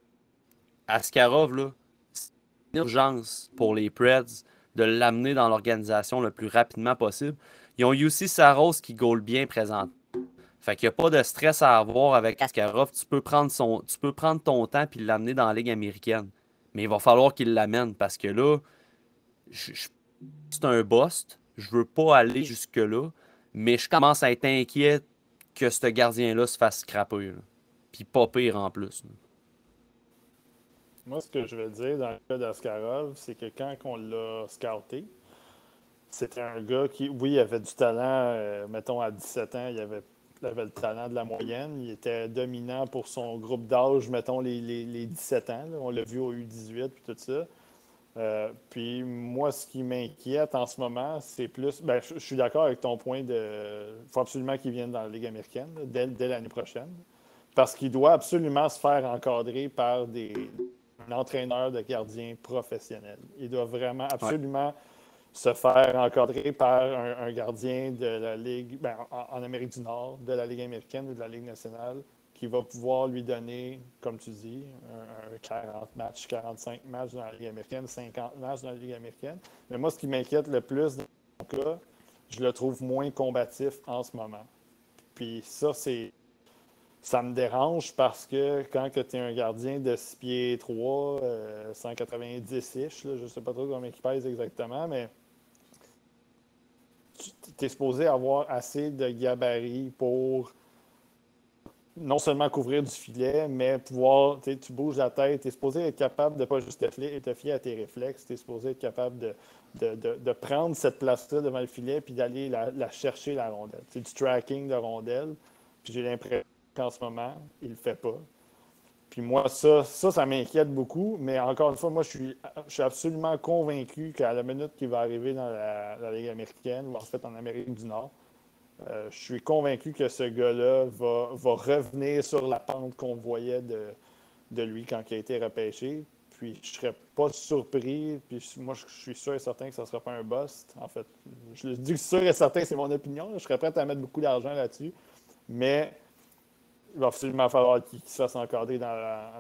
Askarov, là, c'est une urgence pour les Preds de l'amener dans l'organisation le plus rapidement possible. Ils ont aussi Saros qui goal bien présent. Fait qu'il n'y a pas de stress à avoir avec Askarov. Tu peux prendre ton temps et l'amener dans la Ligue américaine. Mais il va falloir qu'il l'amène parce que là, c'est un bust. Je veux pas aller jusque-là. Mais je commence à être inquiet que ce gardien-là se fasse scraper. Là. Puis pas pire en plus. Là. Moi, ce que je veux dire dans le cas d'Askarov, c'est que quand on l'a scouté, c'était un gars qui, oui, avait du talent, mettons à 17 ans, il avait le talent de la moyenne. Il était dominant pour son groupe d'âge, mettons les 17 ans. Là. On l'a vu au U18 et tout ça. Puis moi, ce qui m'inquiète en ce moment, c'est plus. Ben, je suis d'accord avec ton point de. Il faut absolument qu'il vienne dans la Ligue américaine là, dès l'année prochaine. Parce qu'il doit absolument se faire encadrer par un entraîneur de gardien professionnel. Il doit vraiment Ouais. absolument se faire encadrer par un gardien de la Ligue, ben, en Amérique du Nord, de la Ligue américaine ou de la Ligue nationale, qui va pouvoir lui donner, comme tu dis, un 40 matchs, 45 matchs dans la Ligue américaine, 50 matchs dans la Ligue américaine. Mais moi, ce qui m'inquiète le plus dans mon cas, je le trouve moins combatif en ce moment. Puis ça me dérange parce que quand tu es un gardien de 6 pieds 3, 190-ish, là, je ne sais pas trop combien il pèse exactement, mais tu es supposé avoir assez de gabarit pour non seulement couvrir du filet, mais pouvoir, tu bouges la tête, tu es supposé être capable de pas juste te fier à tes réflexes, tu es supposé être capable de prendre cette place-là devant le filet puis d'aller la chercher, la rondelle. C'est du tracking de rondelle, puis j'ai l'impression qu'en ce moment, il ne le fait pas. Puis moi, ça m'inquiète beaucoup, mais encore une fois, moi, je suis absolument convaincu qu'à la minute qu'il va arriver dans la Ligue américaine, ou en fait en Amérique du Nord, je suis convaincu que ce gars-là va revenir sur la pente qu'on voyait de lui quand il a été repêché. Puis je ne serais pas surpris. Puis moi, je suis sûr et certain que ça ne sera pas un bust. En fait, je le dis sûr et certain, c'est mon opinion. Je serais prêt à mettre beaucoup d'argent là-dessus. Mais il va absolument falloir qu'il se fasse encadrer dans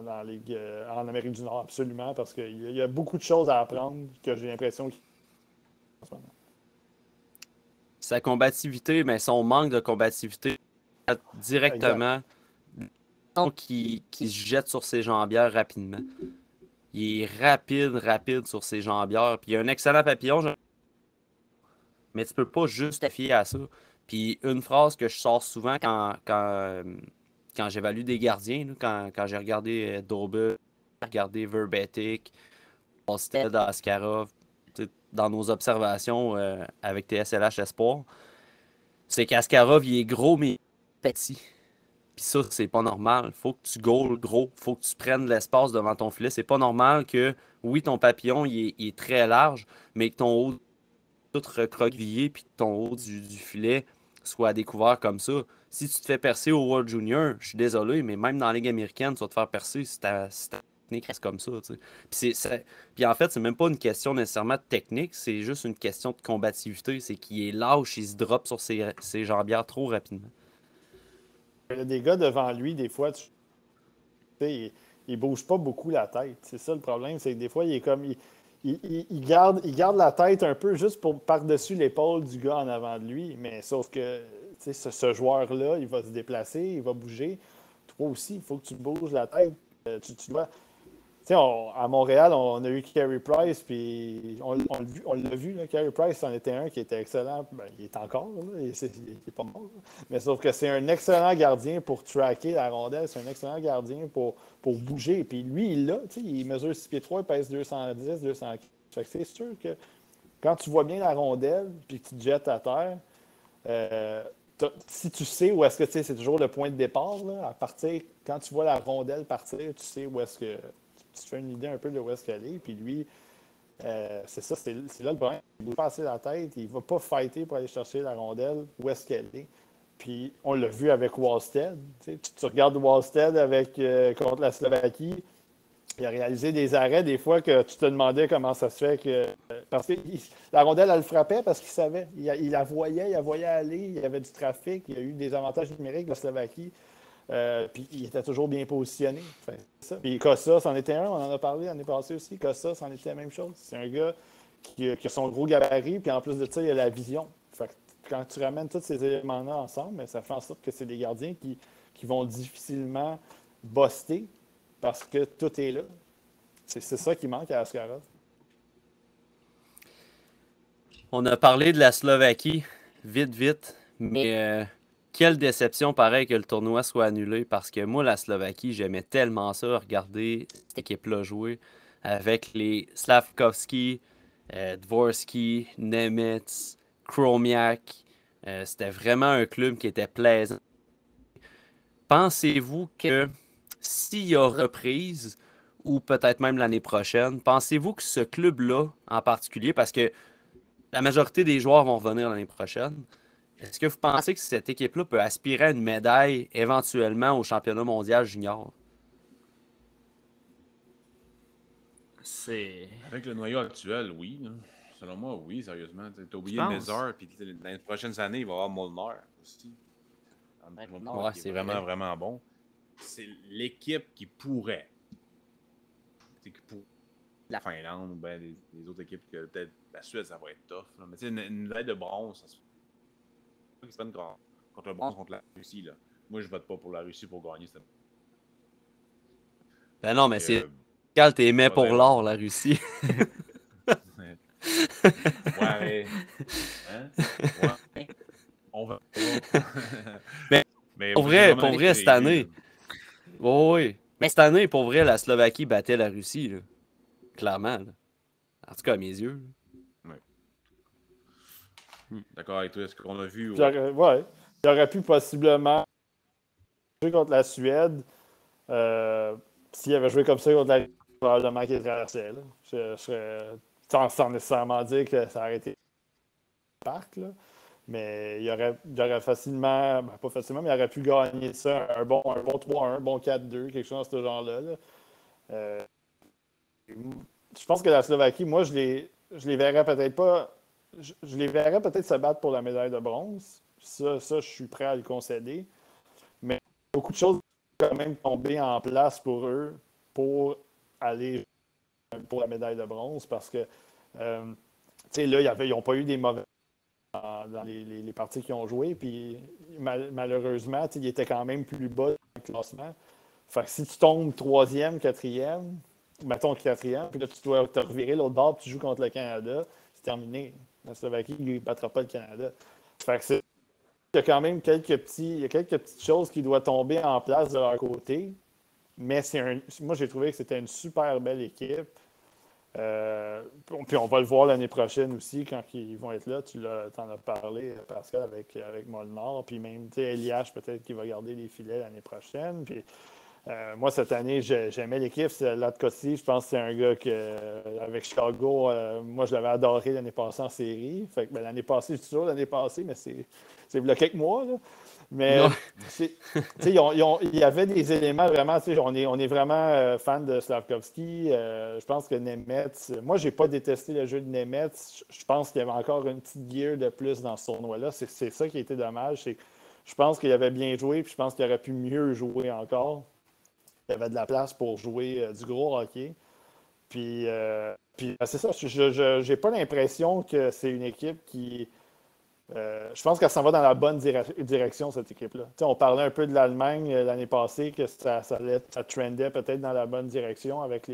la Ligue en Amérique du Nord, absolument, parce qu'il y a beaucoup de choses à apprendre que j'ai l'impression qu'il. Sa combativité, mais son manque de combativité Exact. directement qui se jette sur ses jambières rapidement. Il est rapide sur ses jambières. Puis il a un excellent papillon, mais tu peux pas juste te fier à ça. Puis une phrase que je sors souvent quand j'évalue des gardiens, là, quand j'ai regardé Daube, regardé Verbetic, Olsted, Askarov, dans nos observations avec TSLH Espoir, c'est qu'Askarov, il est gros, mais petit. Puis ça, c'est pas normal. Faut que tu goals gros. Faut que tu prennes de l'espace devant ton filet. C'est pas normal que, oui, ton papillon, il est très large, mais que ton haut tout recroquevillé puis que ton haut du filet soit à découvert comme ça. Si tu te fais percer au World Junior, je suis désolé, mais même dans la Ligue américaine, tu vas te faire percer si ta technique reste comme ça. Tu sais. Puis en fait, c'est même pas une question nécessairement de technique, c'est juste une question de combativité. C'est qu'il est lâche, il se drop sur ses jambières trop rapidement. Il y a des gars devant lui, des fois, tu sais, il bouge pas beaucoup la tête. C'est ça le problème, c'est que des fois, il est comme. Il garde la tête un peu juste pour par-dessus l'épaule du gars en avant de lui. Mais sauf que ce joueur-là, il va se déplacer, il va bouger. Toi aussi, il faut que tu bouges la tête. Tu dois. À Montréal, on a eu Carey Price, puis on l'a vu, là, Carey Price, c'en était un qui était excellent. Ben, il est encore, là, il n'est pas mort. Là. Mais sauf que c'est un excellent gardien pour tracker la rondelle, c'est un excellent gardien pour bouger. Puis lui, il l'a, il mesure 6 pieds 3, il pèse 210, 215. Fait que c'est sûr que quand tu vois bien la rondelle, puis que tu te jettes à terre, si tu sais où est-ce que c'est toujours le point de départ, là, à partir, quand tu vois la rondelle partir, tu sais où est-ce que tu te fais une idée un peu de où est-ce qu'elle est. Puis lui, c'est ça, c'est là le problème. Il ne bouge pas assez la tête, il ne va pas fighter pour aller chercher la rondelle, où est-ce qu'elle est. Puis on l'a vu avec Wallstead. Tu regardes Wallstead contre la Slovaquie, il a réalisé des arrêts des fois que tu te demandais comment ça se fait que. Parce que la rondelle, elle le frappait parce qu'il savait. Il la voyait aller, il y avait du trafic, il y a eu des avantages numériques de la Slovaquie. Puis il était toujours bien positionné. Puis Kossa, c'en était un, on en a parlé l'année passée aussi. Kossa, c'en était la même chose. C'est un gars qui a son gros gabarit, puis en plus de ça, il a la vision. Fait que quand tu ramènes tous ces éléments-là ensemble, ça fait en sorte que c'est des gardiens qui vont difficilement buster parce que tout est là. C'est ça qui manque à Askarov. On a parlé de la Slovaquie, vite, mais quelle déception pareil que le tournoi soit annulé parce que moi, la Slovaquie, j'aimais tellement ça, regarder cette équipe-là jouer avec les Slavkovski, Dvorsky, Nemetz, Chromiak. C'était vraiment un club qui était plaisant. Pensez-vous que s'il y a reprise ou peut-être même l'année prochaine. Pensez-vous que ce club-là, en particulier, parce que la majorité des joueurs vont revenir l'année prochaine, est-ce que vous pensez que cette équipe-là peut aspirer à une médaille éventuellement au championnat mondial junior? C'est. Avec le noyau actuel, oui. Là. Selon moi, oui, sérieusement. T'as oublié penses? Nézar, puis dans les prochaines années, il va y avoir Molnar aussi. Ouais, Qui est c'est vraiment, vrai. vraiment bon. C'est l'équipe qui pourrait. C'est pour la Finlande ou bien les autres équipes que peut-être la Suède, ça va être tough. Là. Mais tu sais, une médaille de bronze, ça se fait contre le bronze contre la Russie. Là. Moi, je vote pas pour la Russie pour gagner cette. Ben non, mais Donc, c'est quand t'es aimé pour faudrait- l'or, la Russie. Ouais, mais. Hein? Ouais. On va. Mais Mais pour moi, j'ai vrai, vraiment cette crazy, année, oui, oui. Mais cette année, pour vrai, la Slovaquie battait la Russie, là. Clairement. Là. En tout cas, à mes yeux. Ouais. D'accord avec toi. Est-ce qu'on a vu? Ouais. Il aurait pu possiblement jouer contre la Suède. S'il avait joué comme ça contre la Russie, probablement qu'il traversait. Là. Je serais sans nécessairement dire que ça aurait été le parc. Là. Mais il aurait facilement, pas facilement, mais il aurait pu gagner ça, un bon 3-1, un bon 4-2, quelque chose de ce genre-là. Là. Je pense que la Slovaquie, moi, je les verrais peut-être pas. Je les verrais peut-être se battre pour la médaille de bronze. Ça, je suis prêt à le concéder. Mais beaucoup de choses sont quand même tombées en place pour eux pour aller pour la médaille de bronze parce que, tu sais, là, ils n'ont pas eu des mauvais dans les parties qu'ils ont jouées. Puis malheureusement, ils étaient quand même plus bas dans le classement. Fait que si tu tombes troisième, quatrième, mettons quatrième, puis là, tu dois te revirer l'autre bord, puis tu joues contre le Canada, c'est terminé. La Slovaquie ne battra pas le Canada. Fait que il y a quand même quelques petites choses qui doivent tomber en place de leur côté. Mais moi, j'ai trouvé que c'était une super belle équipe. Puis on va le voir l'année prochaine aussi, quand ils vont être là. Tu en as parlé, Pascal, avec Molnar. Puis même, tu sais, Eliash, peut-être qu'il va garder les filets l'année prochaine. Puis moi, cette année, j'aimais l'équipe. C'est Latkoski, je pense que c'est un gars avec Chicago, moi, je l'avais adoré l'année passée en série. Fait que l'année passée, je suis toujours l'année passée, mais c'est il y a quelques mois. Là. Mais il y avait des éléments vraiment. On est vraiment fan de Slavkovski. Je pense que Nemetz. Moi, je n'ai pas détesté le jeu de Nemetz. Je pense qu'il y avait encore une petite gear de plus dans ce tournoi-là. C'est ça qui a été dommage. Je pense qu'il avait bien joué, puis je pense qu'il aurait pu mieux jouer encore. Il y avait de la place pour jouer du gros hockey. Puis c'est ça. Je n'ai pas l'impression que c'est une équipe qui. Je pense qu'elle s'en va dans la bonne direction, cette équipe-là. On parlait un peu de l'Allemagne l'année passée, que ça trendait peut-être dans la bonne direction avec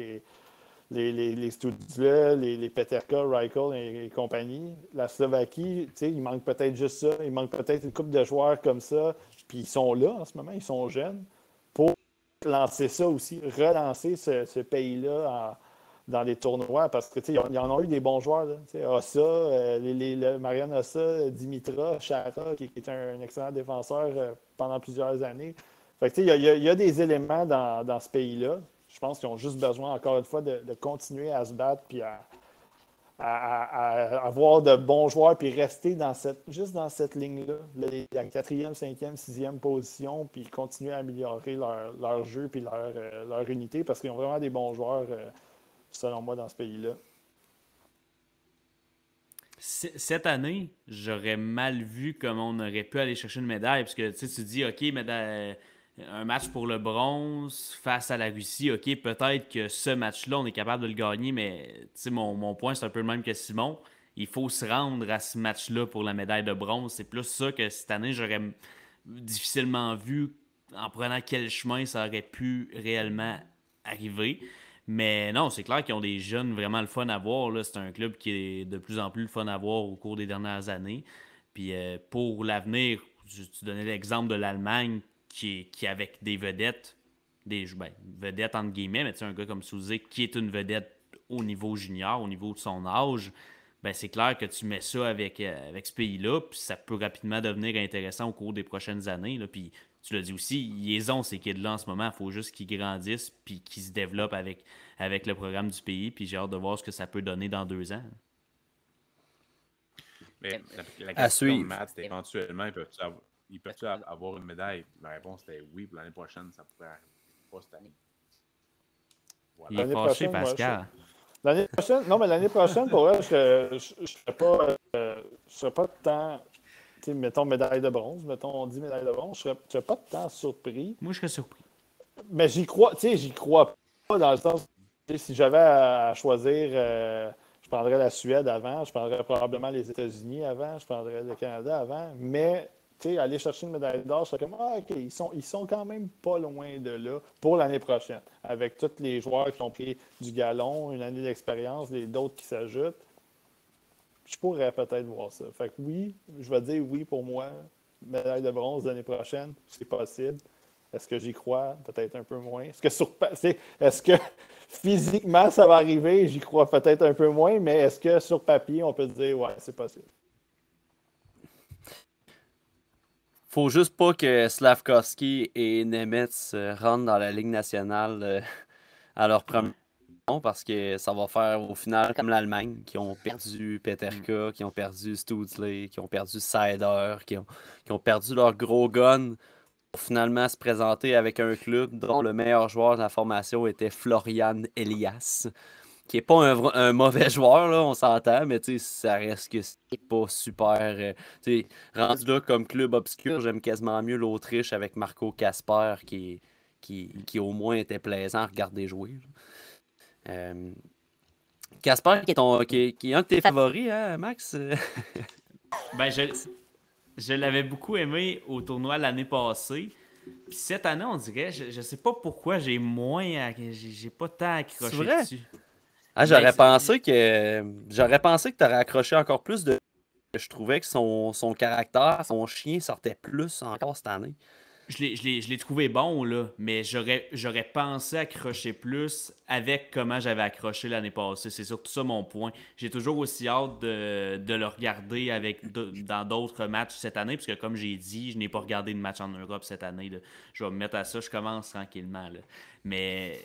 les Studula, les Peterka, Reichel et compagnie. La Slovaquie, il manque peut-être juste ça. Il manque peut-être une couple de joueurs comme ça. Puis ils sont là en ce moment, ils sont jeunes. Pour lancer ça aussi, relancer ce pays-là dans les tournois, parce que ils en ont eu des bons joueurs. Là, Ossa, Marianne Ossa, Dimitra, Chara, qui est un excellent défenseur pendant plusieurs années. Fait que, il y a des éléments dans ce pays-là. Je pense qu'ils ont juste besoin, encore une fois, de continuer à se battre puis à avoir de bons joueurs puis rester juste dans cette ligne-là, la 4e, 5e, 6e position, puis continuer à améliorer leur jeu puis leur unité parce qu'ils ont vraiment des bons joueurs, selon moi, dans ce pays-là. Cette année, j'aurais mal vu comment on aurait pu aller chercher une médaille. Parce que tu dis, OK, un match pour le bronze face à la Russie, OK, peut-être que ce match-là, on est capable de le gagner, mais mon point, c'est un peu le même que Simon. Il faut se rendre à ce match-là pour la médaille de bronze. C'est plus ça que cette année, j'aurais difficilement vu en prenant quel chemin ça aurait pu réellement arriver. Mais non, c'est clair qu'ils ont des jeunes vraiment le fun à voir. Là. C'est un club qui est de plus en plus le fun à voir au cours des dernières années. Puis pour l'avenir, tu donnais l'exemple de l'Allemagne qui avec des vedettes, vedettes entre guillemets, mais tu sais, un gars comme Souzik qui est une vedette au niveau junior, au niveau de son âge. Ben, c'est clair que tu mets ça avec ce pays-là, puis ça peut rapidement devenir intéressant au cours des prochaines années. Là, puis tu l'as dit aussi, ils ont ces kids-là en ce moment. Il faut juste qu'ils grandissent puis qu'ils se développent avec le programme du pays. Puis j'ai hâte de voir ce que ça peut donner dans 2 ans. Mais la À question, suivre. Matt, c'était éventuellement, ils peuvent-tu avoir une médaille? La réponse était oui, pour l'année prochaine, ça pourrait arriver. Pas cette année. Voilà. Il est L'année fâché, prochaine, moi, Pascal. L'année prochaine, non, mais l'année prochaine, pour vrai, je serais pas tant, tu sais, mettons médaille de bronze, mettons, on dit médaille de bronze, je serais pas tant surpris. Moi, je serais surpris. Mais j'y crois pas dans le sens, tu sais, si j'avais à choisir, je prendrais la Suède avant, je prendrais probablement les États-Unis avant, je prendrais le Canada avant, mais tu sais, aller chercher une médaille d'or, je serais comme, OK, ils sont quand même pas loin de là pour l'année prochaine. Avec tous les joueurs qui ont pris du galon, une année d'expérience, d'autres qui s'ajoutent, je pourrais peut-être voir ça. Fait que oui, je vais dire oui pour moi. Médaille de bronze l'année prochaine, c'est possible. Est-ce que j'y crois? Peut-être un peu moins. Est-ce que physiquement ça va arriver? J'y crois peut-être un peu moins, mais est-ce que sur papier, on peut dire ouais, c'est possible? Faut juste pas que Slavkovski et Nemetz rentrent dans la Ligue nationale à leur premier saison, parce que ça va faire au final comme l'Allemagne, qui ont perdu Peterka, qui ont perdu Stutzle, qui ont perdu Seider, qui ont perdu leur gros gun pour finalement se présenter avec un club dont le meilleur joueur de la formation était Florian Elias, qui est pas un mauvais joueur, là, on s'entend, mais tu sais, ça reste que c'est pas super. Tu sais, rendu là comme club obscur, j'aime quasiment mieux l'Autriche avec Marco Casper qui au moins était plaisant à regarder jouer. Casper, qui est un de tes favoris, hein, Max? Ben, je l'avais beaucoup aimé au tournoi l'année passée. Puis cette année, on dirait, je sais pas pourquoi j'ai j'ai pas tant accroché C'est vrai? dessus. Ah, Ben, j'aurais pensé que tu aurais accroché encore plus de. Je trouvais que son caractère, son chien sortait plus encore cette année. je l'ai trouvé bon, là, mais j'aurais pensé accrocher plus avec comment j'avais accroché l'année passée. C'est surtout ça mon point. J'ai toujours aussi hâte de le regarder dans d'autres matchs cette année, parce que comme j'ai dit, je n'ai pas regardé de match en Europe cette année, là. Je vais me mettre à ça, je commence tranquillement, là. Mais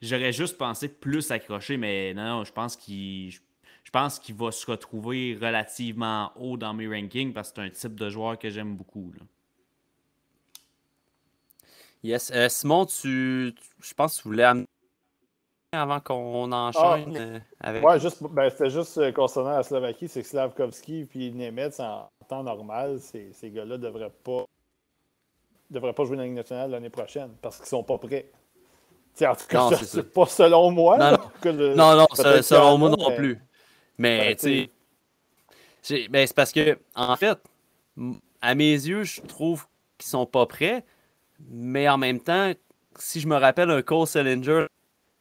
j'aurais juste pensé plus accrocher, mais non, je pense qu'il va se retrouver relativement haut dans mes rankings parce que c'est un type de joueur que j'aime beaucoup, là. Yes. Simon, je pense que tu voulais amener avant qu'on enchaîne avec. Ouais, c'était juste concernant la Slovaquie, c'est que Slavkovski et Nemetz, en temps normal, ces gars-là ne devraient pas jouer dans la Ligue nationale l'année prochaine parce qu'ils sont pas prêts. T'sais, en tout cas, Non, c'est pas selon moi. Non, là, non, peut-être selon qu'il y moi en a, non mais- plus. Mais, tu sais, ben, c'est parce que, en fait, à mes yeux, je trouve qu'ils sont pas prêts. Mais en même temps, si je me rappelle un Cole Sillinger,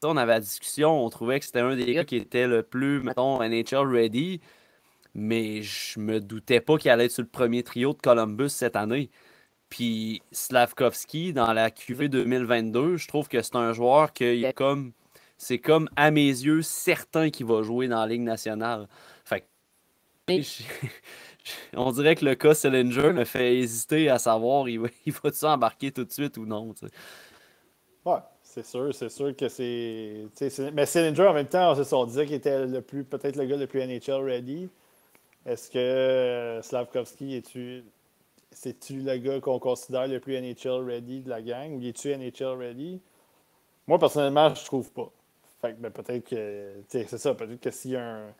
on avait la discussion, on trouvait que c'était un des gars qui était le plus, mettons, NHL ready. Mais je me doutais pas qu'il allait être sur le premier trio de Columbus cette année. Puis Slavkovski, dans la QV 2022, je trouve que c'est un joueur c'est comme, à mes yeux, certain qu'il va jouer dans la Ligue nationale. Fait que, on dirait que le cas Sillinger me fait hésiter à savoir il va-tu embarquer tout de suite ou non. T'sais. Ouais, c'est sûr que mais Sillinger, en même temps, on disait qu'il était peut-être le gars le plus NHL ready. Est-ce que Slavkovski, c'est-tu le gars qu'on considère le plus NHL ready de la gang ou est-tu NHL ready? Moi, personnellement, je trouve pas. Fait que peut-être que, c'est ça, peut-être que s'il y a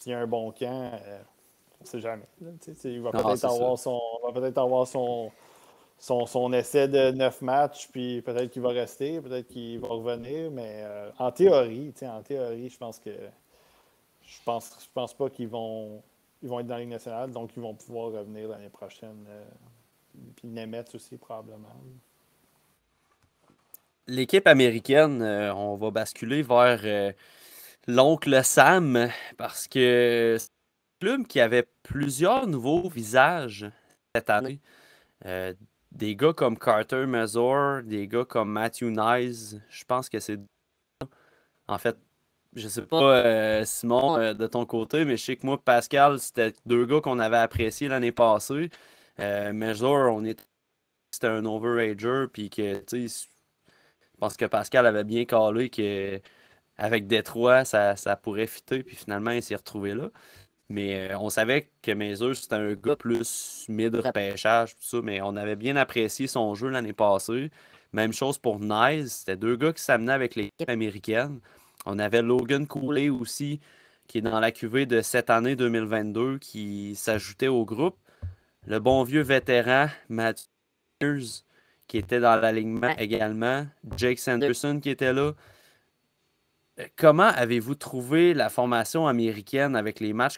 un bon camp, on ne sait jamais. Là, il va peut-être avoir son essai de 9 matchs, puis peut-être qu'il va rester, peut-être qu'il va revenir, mais en théorie, je pense pas qu'ils vont être dans la Ligue nationale, donc ils vont pouvoir revenir l'année prochaine. Puis Nemetz aussi, probablement. L'équipe américaine, on va basculer vers l'oncle Sam parce que c'est un club qui avait plusieurs nouveaux visages cette année. Des gars comme Carter Mazur, des gars comme Matthew Nyes, je pense que c'est... En fait, je sais pas, Simon, de ton côté, mais je sais que moi, Pascal, c'était deux gars qu'on avait appréciés l'année passée. Mazur, on était c'était un overager, puis que, tu sais, je pense que Pascal avait bien calé qu'avec Détroit, ça pourrait fitter, puis finalement, il s'est retrouvé là. Mais on savait que Mazur, c'était un gars plus mid-repêchage, tout ça, mais on avait bien apprécié son jeu l'année passée. Même chose pour Nice, c'était deux gars qui s'amenaient avec l'équipe américaine. On avait Logan Cooley aussi, qui est dans la cuvée de cette année 2022, qui s'ajoutait au groupe. Le bon vieux vétéran Matthews, qui était dans l'alignement également. Jake Sanderson, qui était là. Comment avez-vous trouvé la formation américaine avec les matchs?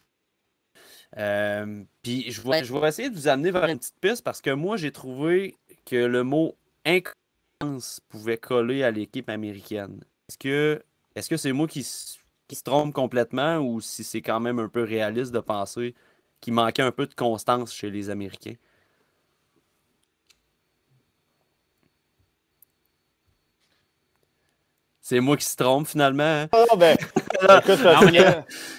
Puis je vais essayer de vous amener vers une petite piste parce que moi, j'ai trouvé que le mot incohérence pouvait coller à l'équipe américaine. Est-ce que c'est moi qui se trompe complètement ou si c'est quand même un peu réaliste de penser qu'il manquait un peu de constance chez les Américains? C'est moi qui se trompe finalement. Hein? Non, ben, écoute,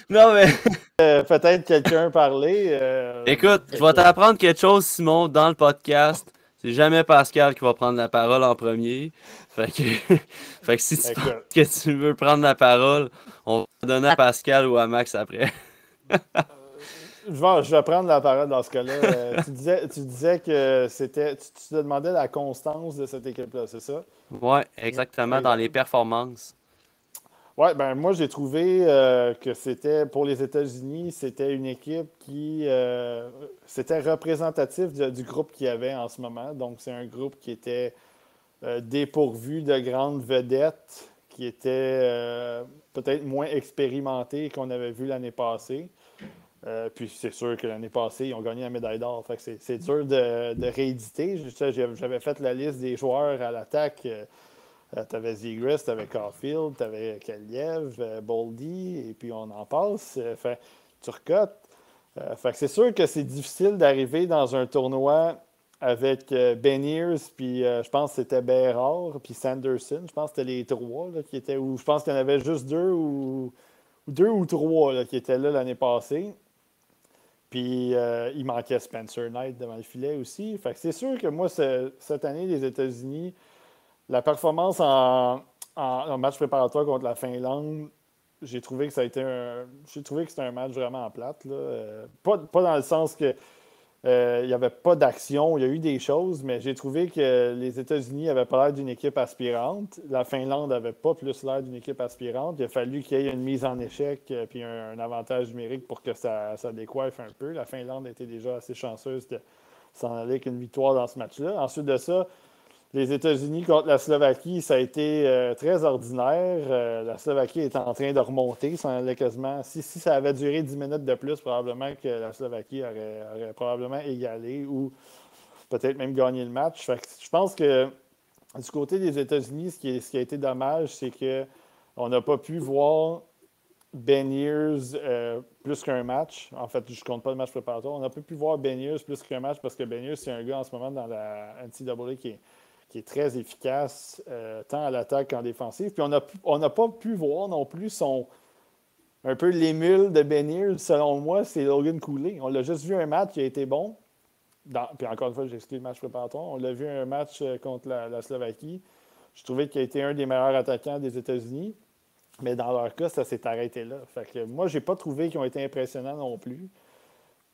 Non, mais peut-être quelqu'un parler. écoute, je vais t'apprendre quelque chose, Simon, dans le podcast. C'est jamais Pascal qui va prendre la parole en premier. Fait que, fait que si tu penses que tu veux prendre la parole, on va donner à Pascal ou à Max après. Je vais prendre la parole dans ce cas-là. Tu disais que c'était. Tu te demandais la constance de cette équipe-là, c'est ça? Oui, exactement, dans les performances. Oui, ben moi j'ai trouvé que c'était pour les États-Unis, c'était une équipe qui c'était représentatif du groupe qu'il y avait en ce moment. Donc c'est un groupe qui était dépourvu de grandes vedettes, qui était peut-être moins expérimenté qu'on avait vu l'année passée. Puis c'est sûr que l'année passée, ils ont gagné la médaille d'or. Fait que c'est dur de rééditer. J'avais fait la liste des joueurs à l'attaque. Tu avais Zegras, tu avais Caulfield, tu avais Kaliev, Boldy, et puis on en passe. Fait, Turcotte. Fait que c'est sûr que c'est difficile d'arriver dans un tournoi avec Beniers, puis je pense que c'était Bérard, puis Sanderson. Je pense que c'était les trois là, qui étaient. Ou je pense qu'il y en avait juste deux ou trois là, qui étaient là l'année passée. Puis il manquait Spencer Knight devant le filet aussi. Fait que c'est sûr que moi, cette année, les États-Unis, la performance en match préparatoire contre la Finlande, j'ai trouvé que c'était un match vraiment plate. Là. Pas dans le sens que il n'y avait pas d'action, il y a eu des choses, mais j'ai trouvé que les États-Unis n'avaient pas l'air d'une équipe aspirante. La Finlande n'avait pas plus l'air d'une équipe aspirante. Il a fallu qu'il y ait une mise en échec puis un avantage numérique pour que ça décoiffe un peu. La Finlande était déjà assez chanceuse de s'en aller avec une victoire dans ce match-là. Ensuite de ça, les États-Unis contre la Slovaquie, ça a été très ordinaire. La Slovaquie est en train de remonter. Ça en allait quasiment. Si ça avait duré 10 minutes de plus, probablement que la Slovaquie aurait probablement égalé ou peut-être même gagné le match. Fait que je pense que du côté des États-Unis, ce qui a été dommage, c'est qu'on n'a pas pu voir Beniers plus qu'un match. En fait, je ne compte pas le match préparatoire. On n'a pas pu voir Beniers plus qu'un match parce que Beniers, c'est un gars en ce moment dans la NCAA qui est très efficace, tant à l'attaque qu'en défensive. Puis on n'a pas pu voir non plus un peu l'émule de Beniers, selon moi, c'est Logan Cooley. On l'a juste vu un match qui a été bon. Puis encore une fois, j'exclus le match préparatoire. On l'a vu un match contre la Slovaquie. Je trouvais qu'il a été un des meilleurs attaquants des États-Unis. Mais dans leur cas, ça s'est arrêté là. Fait que moi, j'ai pas trouvé qu'ils ont été impressionnants non plus.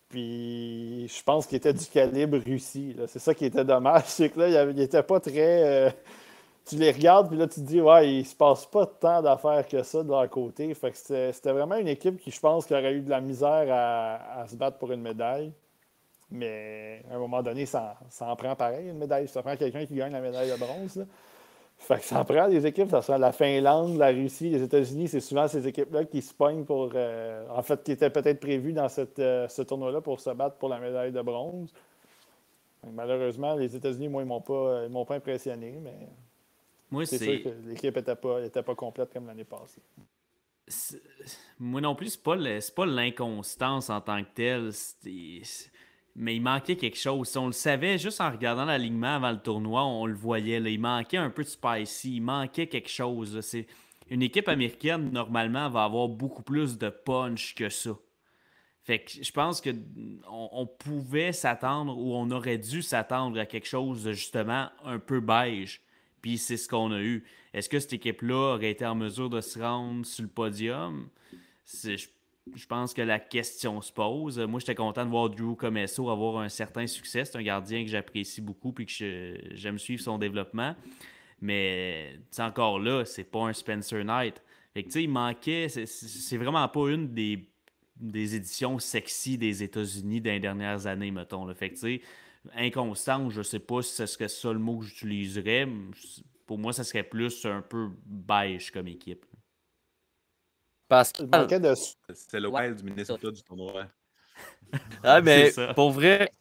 Puis je pense qu'il était du calibre Russie. Là. C'est ça qui était dommage. C'est que là, il n'était pas très. Tu les regardes, puis là, tu te dis, ouais, il se passe pas tant d'affaires que ça de leur côté. Fait que c'était vraiment une équipe qui, je pense, qui aurait eu de la misère à se battre pour une médaille. Mais à un moment donné, ça en prend pareil, une médaille. Ça prend quelqu'un qui gagne la médaille de bronze. Là. Fait que ça en prend des équipes, ça soit la Finlande, la Russie, les États-Unis, c'est souvent ces équipes-là qui se pognent pour. En fait, qui étaient peut-être prévues dans ce tournoi-là pour se battre pour la médaille de bronze. Malheureusement, les États-Unis, moi, ils m'ont pas impressionné, mais Moi, c'est sûr que l'équipe n'était pas complète comme l'année passée. Moi non plus, c'est pas l'inconstance en tant que telle. Mais il manquait quelque chose. Si on le savait, juste en regardant l'alignement avant le tournoi, on le voyait. Là. Il manquait un peu de spicy. Il manquait quelque chose. Là. Une équipe américaine, normalement, va avoir beaucoup plus de punch que ça. Fait que je pense que on pouvait s'attendre ou on aurait dû s'attendre à quelque chose de justement un peu beige. Puis c'est ce qu'on a eu. Est-ce que cette équipe-là aurait été en mesure de se rendre sur le podium? Je pense que la question se pose. Moi, j'étais content de voir Drew Commesso avoir un certain succès. C'est un gardien que j'apprécie beaucoup et que j'aime suivre son développement. Mais encore là, c'est pas un Spencer Knight. Fait que, il manquait. C'est vraiment pas une des éditions sexy des États-Unis des dernières années, mettons. Là. Fait que, inconstant, je sais pas si ce serait ça le mot que j'utiliserais. Pour moi, ça serait plus un peu beige comme équipe. Il manquait de... C'est le Wild du Minnesota du tournoi. Ah, mais ça. pour vrai,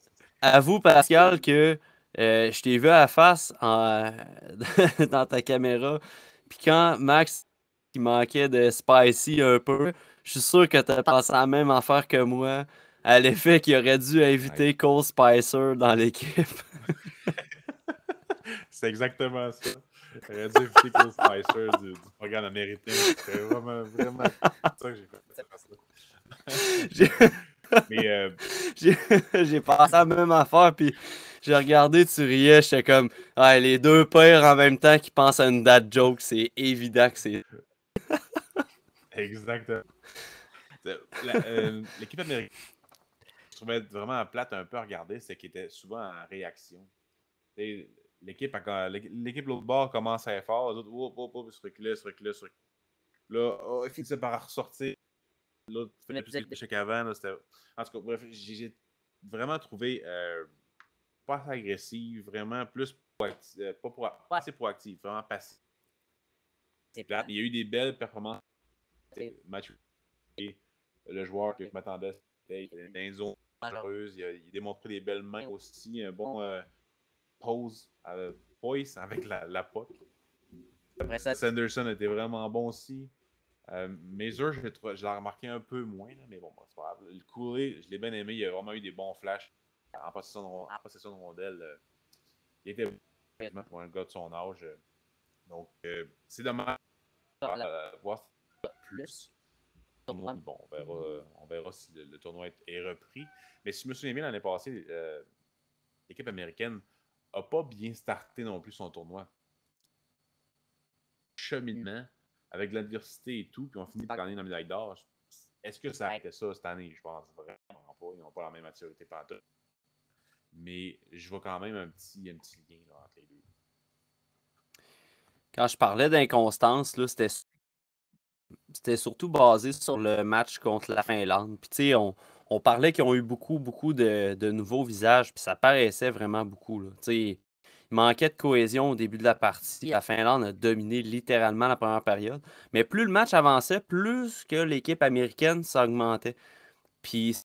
avoue, Pascal, que je t'ai vu à la face dans ta caméra. Puis quand Max, il manquait de spicy un peu, je suis sûr que tu as pensé à la même affaire que moi, à l'effet qu'il aurait dû inviter Cole Spicer dans l'équipe. C'est exactement ça. J'aurais dû inviter Cole Spicer du programme américain. C'est vraiment ça que j'ai fait. Mais J'ai pensé à la même affaire, puis j'ai regardé, tu riais, j'étais comme, ah, les deux pères en même temps qui pensent à une dad joke, c'est évident que c'est... Exactement. L'équipe américaine, je trouvais vraiment plate un peu à regarder, c'est qu'elle était souvent en réaction. L'équipe de l'autre bord commence à être fort, les autres, se reculaient. Là, il finissait par ressortir. L'autre faisait plus de qu'avant. En tout cas, bref, j'ai vraiment trouvé pas assez agressive, vraiment plus proactive, pas assez proactive, vraiment passive. Il y a eu des belles performances. Mathieu, le joueur que je m'attendais, c'était dans une zone dangereuse. Il a démontré des belles mains aussi, un bon pose avec la puck. Sanderson était vraiment bon aussi. Mazur, je l'ai remarqué un peu moins, là, mais bon, c'est pas grave. Le Cooley, je l'ai bien aimé. Il a vraiment eu des bons flashs en possession de rondelle. Il était bon pour un gars de son âge. Donc, c'est dommage de voir plus. Bon, on verra si le tournoi est repris. Mais si je me souviens bien, l'année passée, l'équipe américaine n'a pas bien starté non plus son tournoi. Cheminement, avec de l'adversité et tout, puis on finit par gagner la médaille d'or. Est-ce que ça a été ça cette année? Je pense vraiment pas. Ils n'ont pas la même maturité pantoute. Mais je vois quand même un petit lien là, entre les deux. Quand je parlais d'inconstance, là, c'était surtout basé sur le match contre la Finlande. Puis tu sais, on parlait qu'ils ont eu beaucoup de nouveaux visages, puis ça paraissait vraiment beaucoup. Là. Tu sais, il manquait de cohésion au début de la partie. La Finlande a dominé littéralement la première période. Mais plus le match avançait, plus que l'équipe américaine s'augmentait. Puis c'est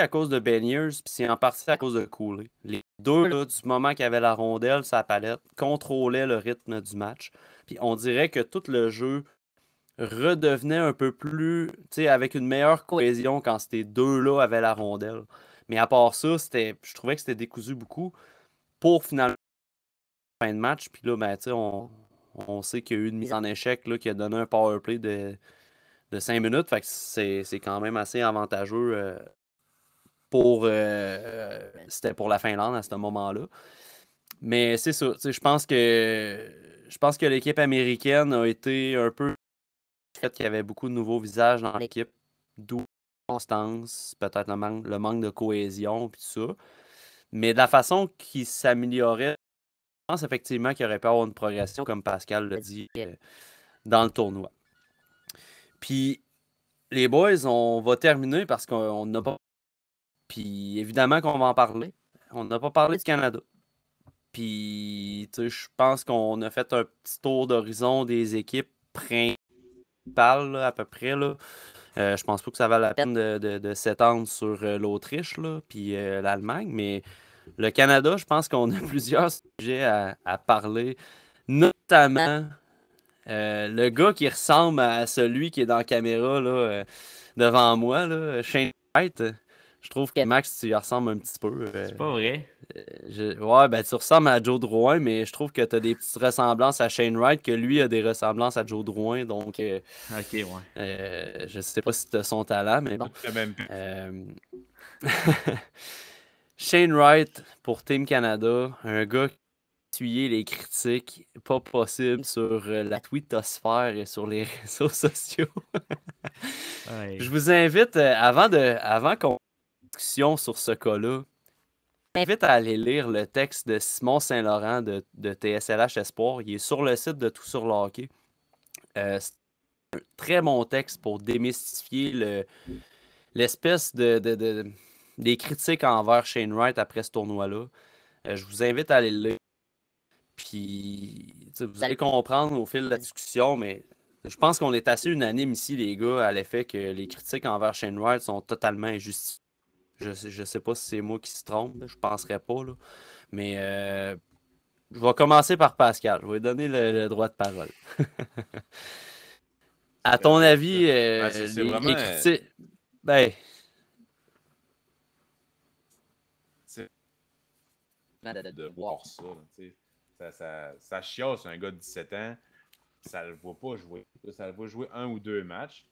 à cause de Beniers, puis c'est en partie à cause de Cooley. Les deux, là, du moment qu'il y avait la rondelle sur la palette, contrôlaient le rythme du match. Puis on dirait que tout le jeu redevenait un peu plus, tu sais, avec une meilleure cohésion quand ces deux-là avaient la rondelle. Mais à part ça, je trouvais que c'était décousu beaucoup pour finalement fin de match. Puis là, ben, tu sais, on sait qu'il y a eu une mise en échec là, qui a donné un power play de 5 minutes. Fait que c'est quand même assez avantageux c'était pour la Finlande à ce moment-là. Mais c'est ça, tu sais, je pense que l'équipe américaine a été un peu fait qu'il y avait beaucoup de nouveaux visages dans l'équipe, d'où la constance, peut-être le manque de cohésion, puis tout ça. Mais de la façon qu'il s'améliorait, je pense effectivement qu'il aurait pu avoir une progression, comme Pascal l'a dit, dans le tournoi. Puis, les boys, on va terminer parce qu'on n'a pas... Puis, évidemment qu'on va en parler. On n'a pas parlé du Canada. Puis, tu sais, je pense qu'on a fait un petit tour d'horizon des équipes principales, là, à peu près, là. Je pense pas que ça vaut la peine de s'étendre sur l'Autriche puis l'Allemagne, mais le Canada, je pense qu'on a plusieurs sujets à parler, notamment le gars qui ressemble à celui qui est dans la caméra là, devant moi, là, Shane Wright. Je trouve que Max, tu y ressembles un petit peu. C'est pas vrai. Ouais, ben tu ressembles à Joe Drouin, mais je trouve que tu as des petites ressemblances à Shane Wright, que lui a des ressemblances à Joe Drouin. Donc, Ok, ouais. je sais pas si tu as son talent, mais bon. Même Euh, Shane Wright pour Team Canada, un gars qui a essuyé les critiques pas possibles sur la twittosphère et sur les réseaux sociaux. Ouais. Je vous invite, avant qu'on ait une discussion sur ce cas-là, je vous invite à aller lire le texte de Simon Saint-Laurent de TSLH Espoir. Il est sur le site de Tout sur le hockey. C'est un très bon texte pour démystifier l'espèce des critiques envers Shane Wright après ce tournoi-là. Je vous invite à aller le lire. Puis, vous allez comprendre au fil de la discussion, mais je pense qu'on est assez unanime ici, les gars, à l'effet que les critiques envers Shane Wright sont totalement injustifiées. Je sais pas si c'est moi qui se trompe, là, je penserais pas, là. Mais je vais commencer par Pascal. Je vais lui donner le droit de parole. À ton avis, c'est les vraiment. critiques. Ben, De voir ça. Ça chiasse un gars de 17 ans. Ça le voit pas jouer. Ça le voit jouer un ou deux matchs.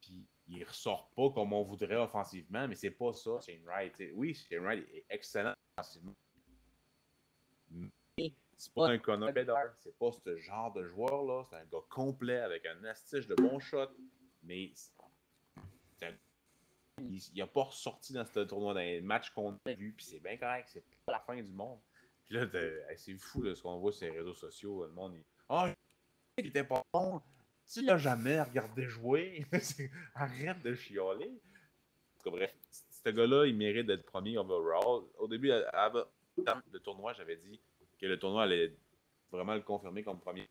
Puis il ressort pas comme on voudrait offensivement, mais c'est pas ça, Shane Wright. Oui, Shane Wright est excellent offensivement. Mais c'est pas un Connor Bedard. C'est pas ce genre de joueur-là. C'est un gars complet avec un astiche de bon shot. Mais il n'a pas ressorti dans ce tournoi, dans les matchs qu'on a vus. Puis c'est bien correct. C'est pas la fin du monde. Puis là, c'est fou là, ce qu'on voit sur les réseaux sociaux. Le monde, il était pas bon. Tu l'as jamais regardé jouer. Arrête de chialer. En tout cas, bref, ce gars-là, il mérite d'être premier overall. Au début, dans le tournoi, j'avais dit que le tournoi allait vraiment le confirmer comme premier.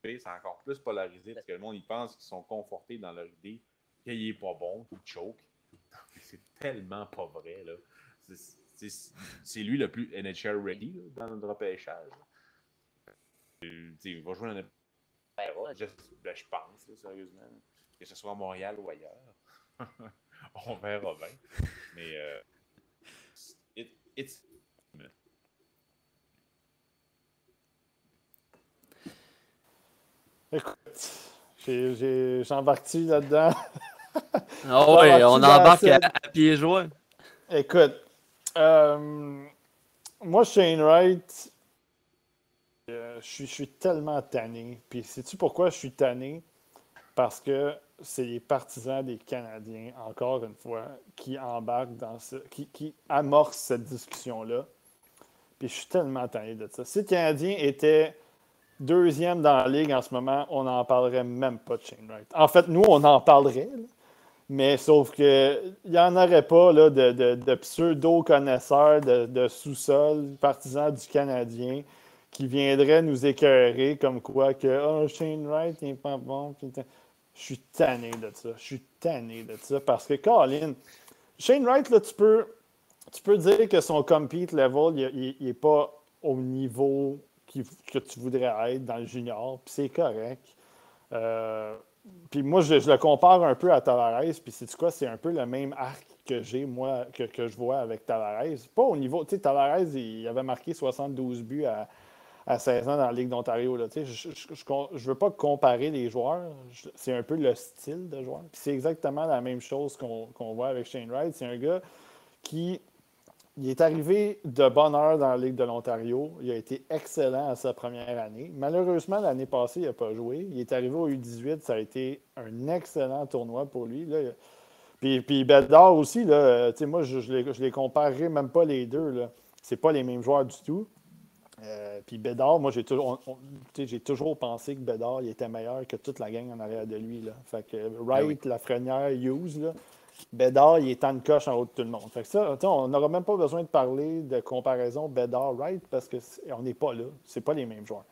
C'est encore plus polarisé parce que le monde, il pense qu'ils sont confortés dans leur idée qu'il n'est pas bon, qu'il choke. C'est tellement pas vrai, là. C'est lui le plus NHL ready là, dans le repêchage. Il va jouer dans le je pense, là, sérieusement. Que ce soit à Montréal ou ailleurs. On verra bien. Mais it's. Écoute, j'embarque-tu là-dedans? oh ouais, on embarque à pieds joints. Écoute, moi, Shane Wright, je suis tellement tanné. Puis, sais-tu pourquoi je suis tanné? Parce que c'est les partisans des Canadiens, encore une fois, qui embarquent dans qui amorcent cette discussion-là. Puis, je suis tellement tanné de ça. Si le Canadien était deuxième dans la Ligue en ce moment, on n'en parlerait même pas de Shane Wright. En fait, nous, on en parlerait, là. Mais sauf qu'il n'y en aurait pas là, de pseudo-connaisseurs de sous-sol, partisans du Canadien, qui viendraient nous écœurer comme quoi que Shane Wright n'est pas bon. Je suis tanné de ça. Je suis tanné de ça. Parce que, Colin, Shane Wright, là, tu peux dire que son compete level, il n'est pas au niveau que tu voudrais être dans le junior. Puis c'est correct. Puis moi, je le compare un peu à Tavares. Puis c'est quoi? C'est un peu le même arc que j'ai, moi, que je vois avec Tavares. Pas au niveau... Tu sais, Tavares, il avait marqué 72 buts à 16 ans dans la Ligue d'Ontario. Là, tu sais, je veux pas comparer les joueurs. C'est un peu le style de joueur. Puis c'est exactement la même chose qu'on voit avec Shane Wright. C'est un gars qui... Il est arrivé de bonne heure dans la Ligue de l'Ontario. Il a été excellent à sa première année. Malheureusement, l'année passée, il n'a pas joué. Il est arrivé au U18. Ça a été un excellent tournoi pour lui. Là. Puis Bedard aussi, là, moi, je les comparerai même pas les deux. Là. C'est pas les mêmes joueurs du tout. Puis Bedard, moi, j'ai toujours pensé que Bedard il était meilleur que toute la gang en arrière de lui. Là. Fait que Wright, Lafrenière, Hughes, là, Bedard, il est en coche en haut de tout le monde. Fait que ça, on n'aura même pas besoin de parler de comparaison Bedard-Wright parce qu'on n'est pas là. C'est pas les mêmes joueurs.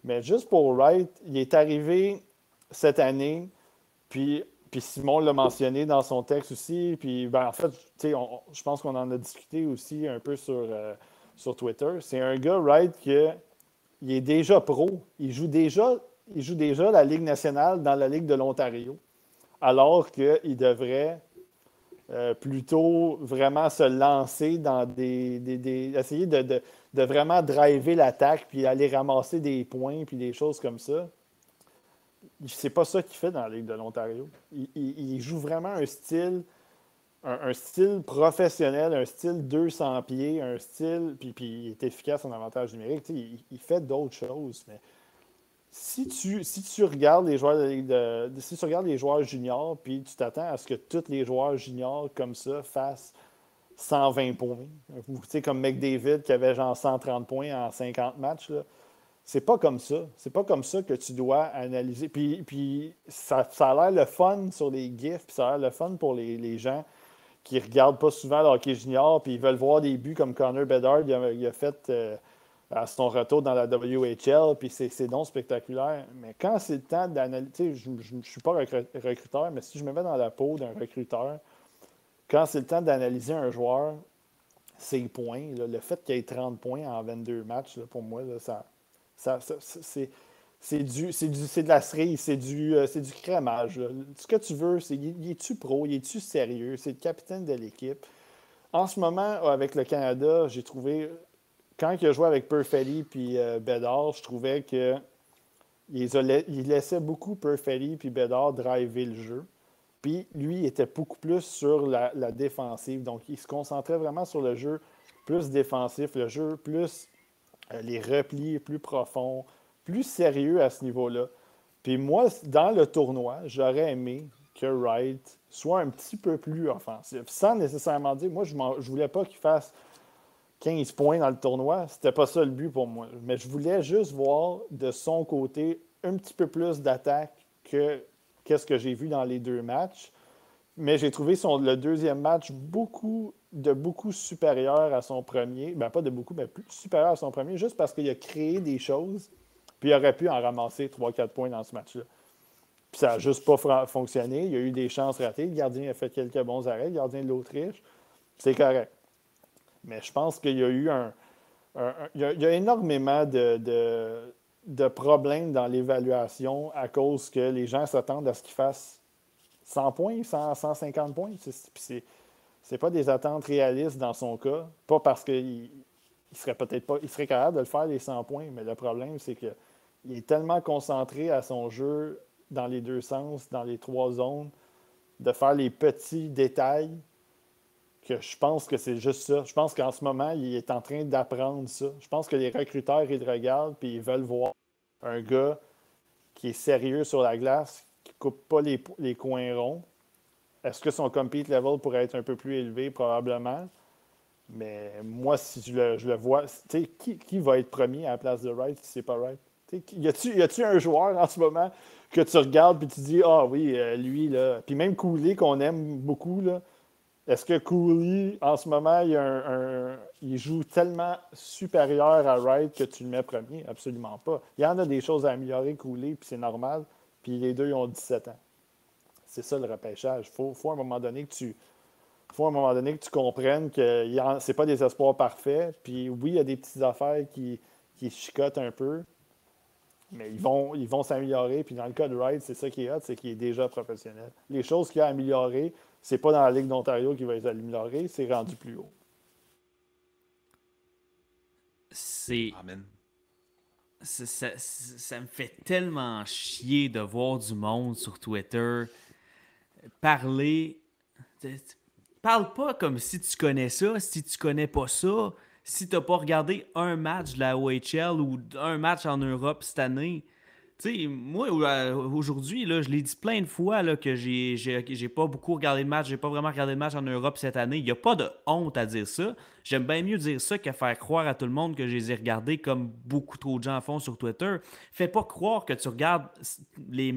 Mais juste pour Wright, il est arrivé cette année, puis Simon l'a mentionné dans son texte aussi. Puis, en fait, je pense qu'on en a discuté aussi un peu sur Twitter. C'est un gars, Wright, il est déjà pro. Il joue déjà la Ligue nationale dans la Ligue de l'Ontario, alors qu'il devrait plutôt vraiment se lancer dans essayer de vraiment driver l'attaque puis aller ramasser des points puis des choses comme ça. C'est pas ça qu'il fait dans la Ligue de l'Ontario. Il joue vraiment un style professionnel, un style 200 pieds, un style, puis il est efficace en avantage numérique. Il fait d'autres choses. Mais si tu regardes les joueurs si tu regardes les joueurs juniors, puis tu t'attends à ce que tous les joueurs juniors comme ça fassent 120 points, comme McDavid qui avait genre 130 points en 50 matchs, là. C'est pas comme ça. C'est pas comme ça que tu dois analyser. Puis ça a l'air le fun sur les GIFs, puis ça a l'air le fun pour les gens qui ne regardent pas souvent le hockey junior, puis ils veulent voir des buts comme Connor Bedard il a fait à son retour dans la WHL, puis c'est donc spectaculaire. Mais quand c'est le temps d'analyser, je ne suis pas recruteur, mais si je me mets dans la peau d'un recruteur, quand c'est le temps d'analyser un joueur, ses points, là, le fait qu'il ait 30 points en 22 matchs, là, pour moi, là, c'est de la cerise, c'est du crémage. Là. Ce que tu veux, c'est es-tu pro, es-tu sérieux, c'est le capitaine de l'équipe. En ce moment, avec le Canada, j'ai trouvé, quand il a joué avec Perfetti puis Bedard, je trouvais que il laissait beaucoup Perfetti puis Bedard driver le jeu. Puis lui, il était beaucoup plus sur la défensive. Donc, il se concentrait vraiment sur le jeu plus défensif, le jeu plus les replis plus profonds, plus sérieux à ce niveau-là. Puis moi, dans le tournoi, j'aurais aimé que Wright soit un petit peu plus offensif. Sans nécessairement dire, moi, je voulais pas qu'il fasse 15 points dans le tournoi. C'était pas ça le but pour moi. Mais je voulais juste voir de son côté un petit peu plus d'attaque que qu'est-ce que j'ai vu dans les 2 matchs. Mais j'ai trouvé le deuxième match beaucoup supérieur à son premier. Ben, pas de beaucoup, mais plus supérieur à son premier, juste parce qu'il a créé des choses, puis il aurait pu en ramasser 3-4 points dans ce match-là. Puis ça n'a juste pas fonctionné. Il y a eu des chances ratées. Le gardien a fait quelques bons arrêts. Le gardien de l'Autriche, c'est correct. Mais je pense qu'il y a eu il y a énormément de problèmes dans l'évaluation à cause que les gens s'attendent à ce qu'il fasse 100 points, 150 points. C'est pas des attentes réalistes dans son cas. Pas parce qu'il serait peut-être pas. Il serait capable de le faire, les 100 points, mais le problème, c'est qu'il est tellement concentré à son jeu dans les 2 sens, dans les 3 zones, de faire les petits détails, que je pense que c'est juste ça. Je pense qu'en ce moment, il est en train d'apprendre ça. Je pense que les recruteurs, ils le regardent et ils veulent voir un gars qui est sérieux sur la glace, qui ne coupe pas les coins ronds. Est-ce que son compete level pourrait être un peu plus élevé? Probablement. Mais moi, si je le vois, qui va être premier à la place de Wright si c'est pas Wright? Y a-tu un joueur en ce moment que tu regardes et tu dis, ah oui, lui, là. Puis même Cooley, qu'on aime beaucoup, là. Est-ce que Cooley, en ce moment, il joue tellement supérieur à Wright que tu le mets premier? Absolument pas. Il y en a des choses à améliorer, Cooley, puis c'est normal. Puis les deux, ils ont 17 ans. C'est ça le repêchage. Faut à un moment donné que tu comprennes que ce n'est pas des espoirs parfaits. Puis oui, il y a des petites affaires qui chicotent un peu, mais ils vont s'améliorer. Puis dans le cas de Wright, c'est ça qui est hot, c'est qu'il est déjà professionnel. Les choses qu'il a améliorées, c'est pas dans la Ligue d'Ontario qu'il va les améliorer, c'est rendu plus haut. Amen. Ça me fait tellement chier de voir du monde sur Twitter parler. Parle pas comme si tu connais ça, si tu connais pas ça, si t'as pas regardé un match de la OHL ou un match en Europe cette année. Tu sais, moi, aujourd'hui, là, je l'ai dit plein de fois là, que j'ai pas beaucoup regardé de match, j'ai pas vraiment regardé de match en Europe cette année. Il n'y a pas de honte à dire ça. J'aime bien mieux dire ça que faire croire à tout le monde que je les ai regardés comme beaucoup trop de gens font sur Twitter. Fais pas croire que tu regardes les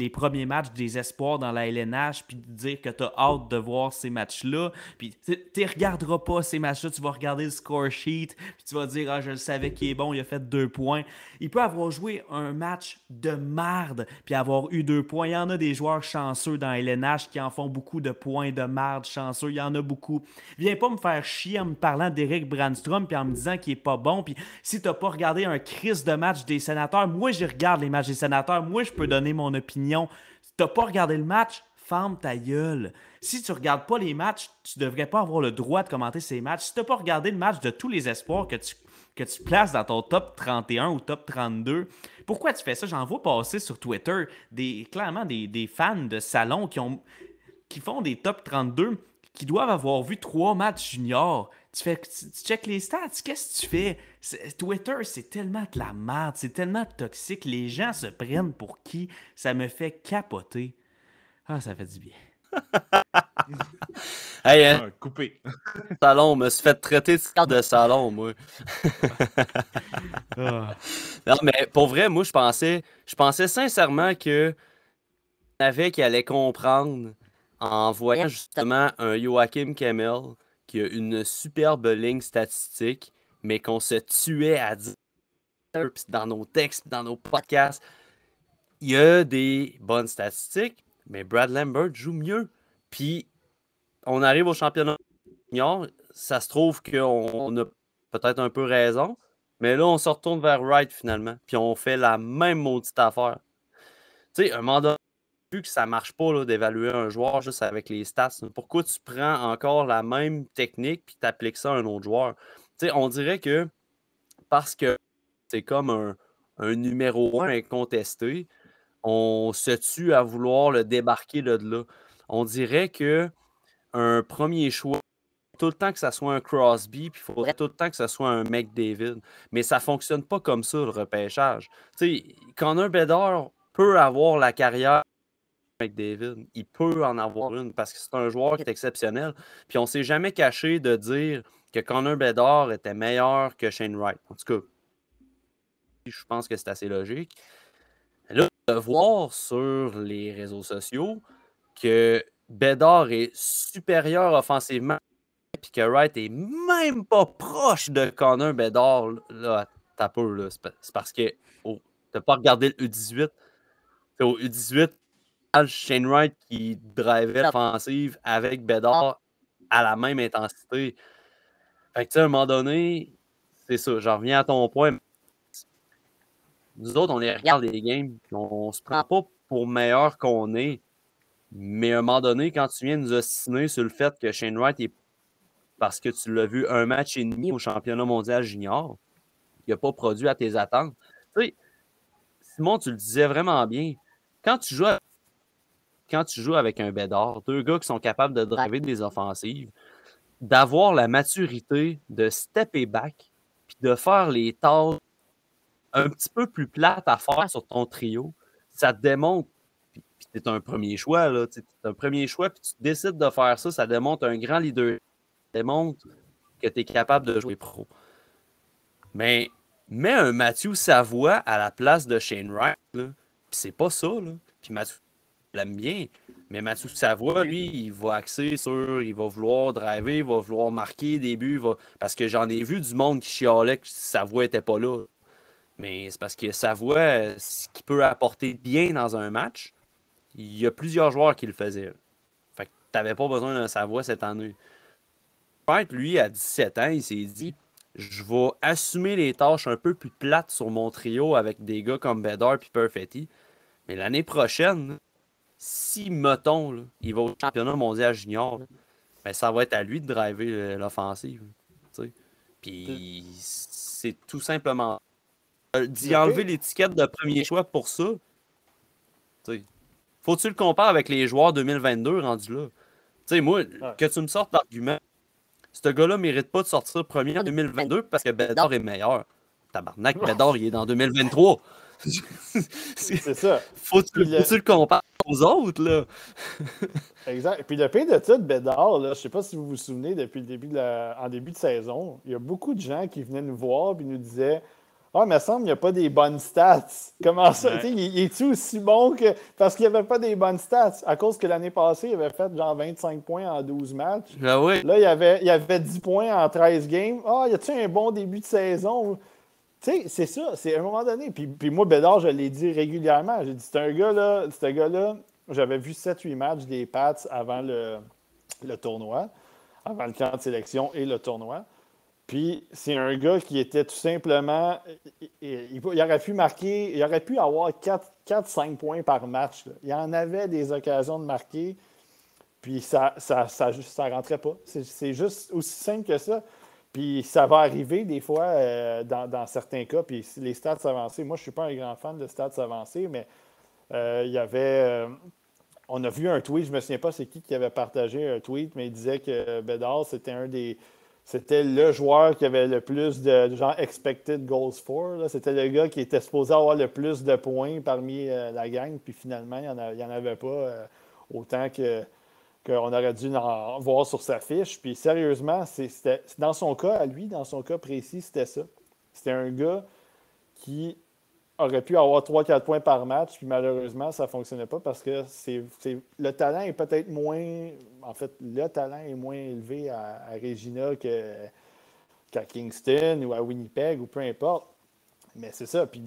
premiers matchs des espoirs dans la LNH puis dire que tu as hâte de voir ces matchs-là. Puis tu regarderas pas ces matchs-là, tu vas regarder le score sheet puis tu vas dire « Ah, je le savais qu'il est bon, il a fait 2 points. » Il peut avoir joué un match de marde puis avoir eu 2 points. Il y en a des joueurs chanceux dans la LNH qui en font beaucoup de points de marde chanceux. Il y en a beaucoup. Viens pas me faire chier en me parlant d'Eric Brandstrom puis en me disant qu'il est pas bon. Puis si t'as pas regardé un Christ de match des Sénateurs, moi je regarde les matchs des Sénateurs. Moi je peux donner mon opinion. Si t'as pas regardé le match, ferme ta gueule. Si tu regardes pas les matchs, tu devrais pas avoir le droit de commenter ces matchs. Si tu n'as pas regardé le match de tous les espoirs que tu places dans ton top 31 ou top 32, pourquoi tu fais ça? J'en vois passer sur Twitter clairement des fans de salon qui font des top 32 qui doivent avoir vu 3 matchs juniors. Tu checkes les stats, qu'est-ce que tu fais? Twitter, c'est tellement de la merde, c'est tellement toxique. Les gens se prennent pour qui? Ça me fait capoter. Ah, ça fait du bien. Hey, Coupé. salon, je me suis fait traiter de salon, moi. Non, mais pour vrai, moi, je pensais sincèrement que avait qui allait comprendre en voyant justement un Joachim Kemmel qui a une superbe ligne statistique, mais qu'on se tuait à dire dans nos textes, dans nos podcasts. Il y a des bonnes statistiques, mais Brad Lambert joue mieux. Puis on arrive au championnat junior, ça se trouve qu'on a peut-être un peu raison, mais là, on se retourne vers Wright finalement, puis on fait la même maudite affaire. Tu sais, un moment donné, vu que ça marche pas là, d'évaluer un joueur juste avec les stats, pourquoi tu prends encore la même technique puis tu appliques ça à un autre joueur? Tu sais, on dirait que parce que c'est comme un numéro 1 incontesté, on se tue à vouloir le débarquer de là. On dirait que un premier choix, tout le temps que ça soit un Crosby, puis il faudrait tout le temps que ce soit un McDavid. Mais ça ne fonctionne pas comme ça, le repêchage. Tu sais, Connor Bedard peut avoir la carrière de McDavid. Il peut en avoir une parce que c'est un joueur qui est exceptionnel. Puis on ne s'est jamais caché de dire que Connor Bedard était meilleur que Shane Wright. En tout cas, je pense que c'est assez logique. Là, de voir sur les réseaux sociaux que Bedard est supérieur offensivement puis que Wright est même pas proche de Connor Bedard, là, t'as peur, là. C'est parce que t'as pas regardé le U18. Au U18, Shane Wright qui drivait l'offensive avec Bedard à la même intensité. Fait que, tu sais, à un moment donné, c'est ça, j'en reviens à ton point. Nous autres, on les regarde les games, on se prend pas pour meilleur qu'on est. Mais à un moment donné, quand tu viens nous ostiner sur le fait que Shane Wright est parce que tu l'as vu un match et demi au championnat mondial junior, il n'a pas produit à tes attentes. Tu sais, Simon, tu le disais vraiment bien. Quand tu joues avec un Bédard, deux gars qui sont capables de driver des offensives, d'avoir la maturité de stepper back puis de faire les tâches un petit peu plus plates à faire sur ton trio, ça te démontre, puis tu es un premier choix, là, tu es un premier choix, puis tu décides de faire ça, ça démontre un grand leader, ça démontre que tu es capable de jouer pro. Mais mets un Matthew Savoie à la place de Shane Wright, là, puis c'est pas ça, là. Puis Matthew l'aime bien, mais Matthew Savoie, lui, il va axer sur, il va vouloir driver, il va vouloir marquer des buts, parce que j'en ai vu du monde qui chialait que Savoie était pas là. Mais c'est parce que Savoie, ce qu'il peut apporter bien dans un match, il y a plusieurs joueurs qui le faisaient. Fait que t'avais pas besoin d'un Savoie cette année. Wright, lui, à 17 ans, il s'est dit je vais assumer les tâches un peu plus plates sur mon trio avec des gars comme Bedard et Perfetti. Mais l'année prochaine, si, mettons, là, il va au championnat mondial junior, là, ben, ça va être à lui de driver l'offensive. Puis c'est tout simplement d'y enlever l'étiquette de premier choix pour ça. Faut-tu le comparer avec les joueurs 2022 rendus là? Tu sais, moi, que tu me sortes l'argument, ce gars-là ne mérite pas de sortir premier en 2022 parce que Bedard est meilleur. Tabarnak, Bedard, il est dans 2023. C'est ça. Faut-tu le comparer aux autres, là? Exact. Puis le pire de tout, Bédard, là, je ne sais pas si vous vous souvenez, depuis le début en début de saison, il y a beaucoup de gens qui venaient nous voir et nous disaient ah, mais il me semble qu'il n'y a pas des bonnes stats. Comment ça? Ouais. Il est-tu aussi bon que. Parce qu'il n'y avait pas des bonnes stats. À cause que l'année passée, il avait fait genre 25 points en 12 matchs. Ah oui. Là, il avait 10 points en 13 games. Ah, y a-tu un bon début de saison? Tu sais, c'est ça. C'est à un moment donné. Puis moi, Bédard, je l'ai dit régulièrement. J'ai dit, c'est un gars-là, j'avais vu 7-8 matchs des Pats avant le tournoi, avant le camp de sélection et le tournoi. Puis c'est un gars qui était tout simplement. Il aurait pu marquer, il aurait pu avoir 4-5 points par match. Là. Il y en avait des occasions de marquer, puis ça rentrait pas. C'est juste aussi simple que ça. Puis ça va arriver des fois dans certains cas. Puis les stats avancés, moi je ne suis pas un grand fan de stats avancés, mais il y avait. On a vu un tweet, je ne me souviens pas c'est qui avait partagé un tweet, mais il disait que Bedard, c'était le joueur qui avait le plus de genre expected goals for. Là. C'était le gars qui était supposé avoir le plus de points parmi la gang, puis finalement, il n'y en avait pas autant qu'on aurait dû en voir sur sa fiche. Puis sérieusement, c'était, dans son cas, à lui, dans son cas précis, c'était ça. C'était un gars qui aurait pu avoir 3-4 points par match, puis malheureusement, ça ne fonctionnait pas parce que le talent est peut-être moins. En fait, le talent est moins élevé à Regina qu'à Kingston ou à Winnipeg ou peu importe. Mais c'est ça. Puis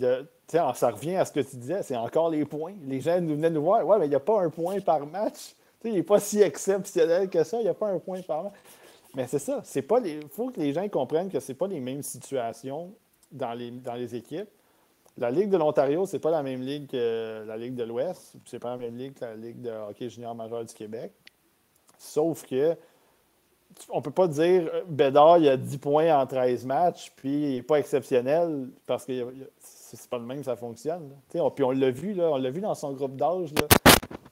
ça revient à ce que tu disais, c'est encore les points. Les gens venaient nous voir. Ouais, mais il n'y a pas un point par match. Il n'est pas si exceptionnel que ça, il n'y a pas un point par match. Mais c'est ça. Il faut que les gens comprennent que ce n'est pas les mêmes situations dans les équipes. La Ligue de l'Ontario, c'est pas la même ligue que la Ligue de l'Ouest. C'est pas la même ligue que la Ligue de hockey junior majeur du Québec. Sauf que on peut pas dire Bédard, il a 10 points en 13 matchs, puis il n'est pas exceptionnel parce que c'est pas le même, ça fonctionne. Puis on l'a vu, là, on l'a vu dans son groupe d'âge. Là.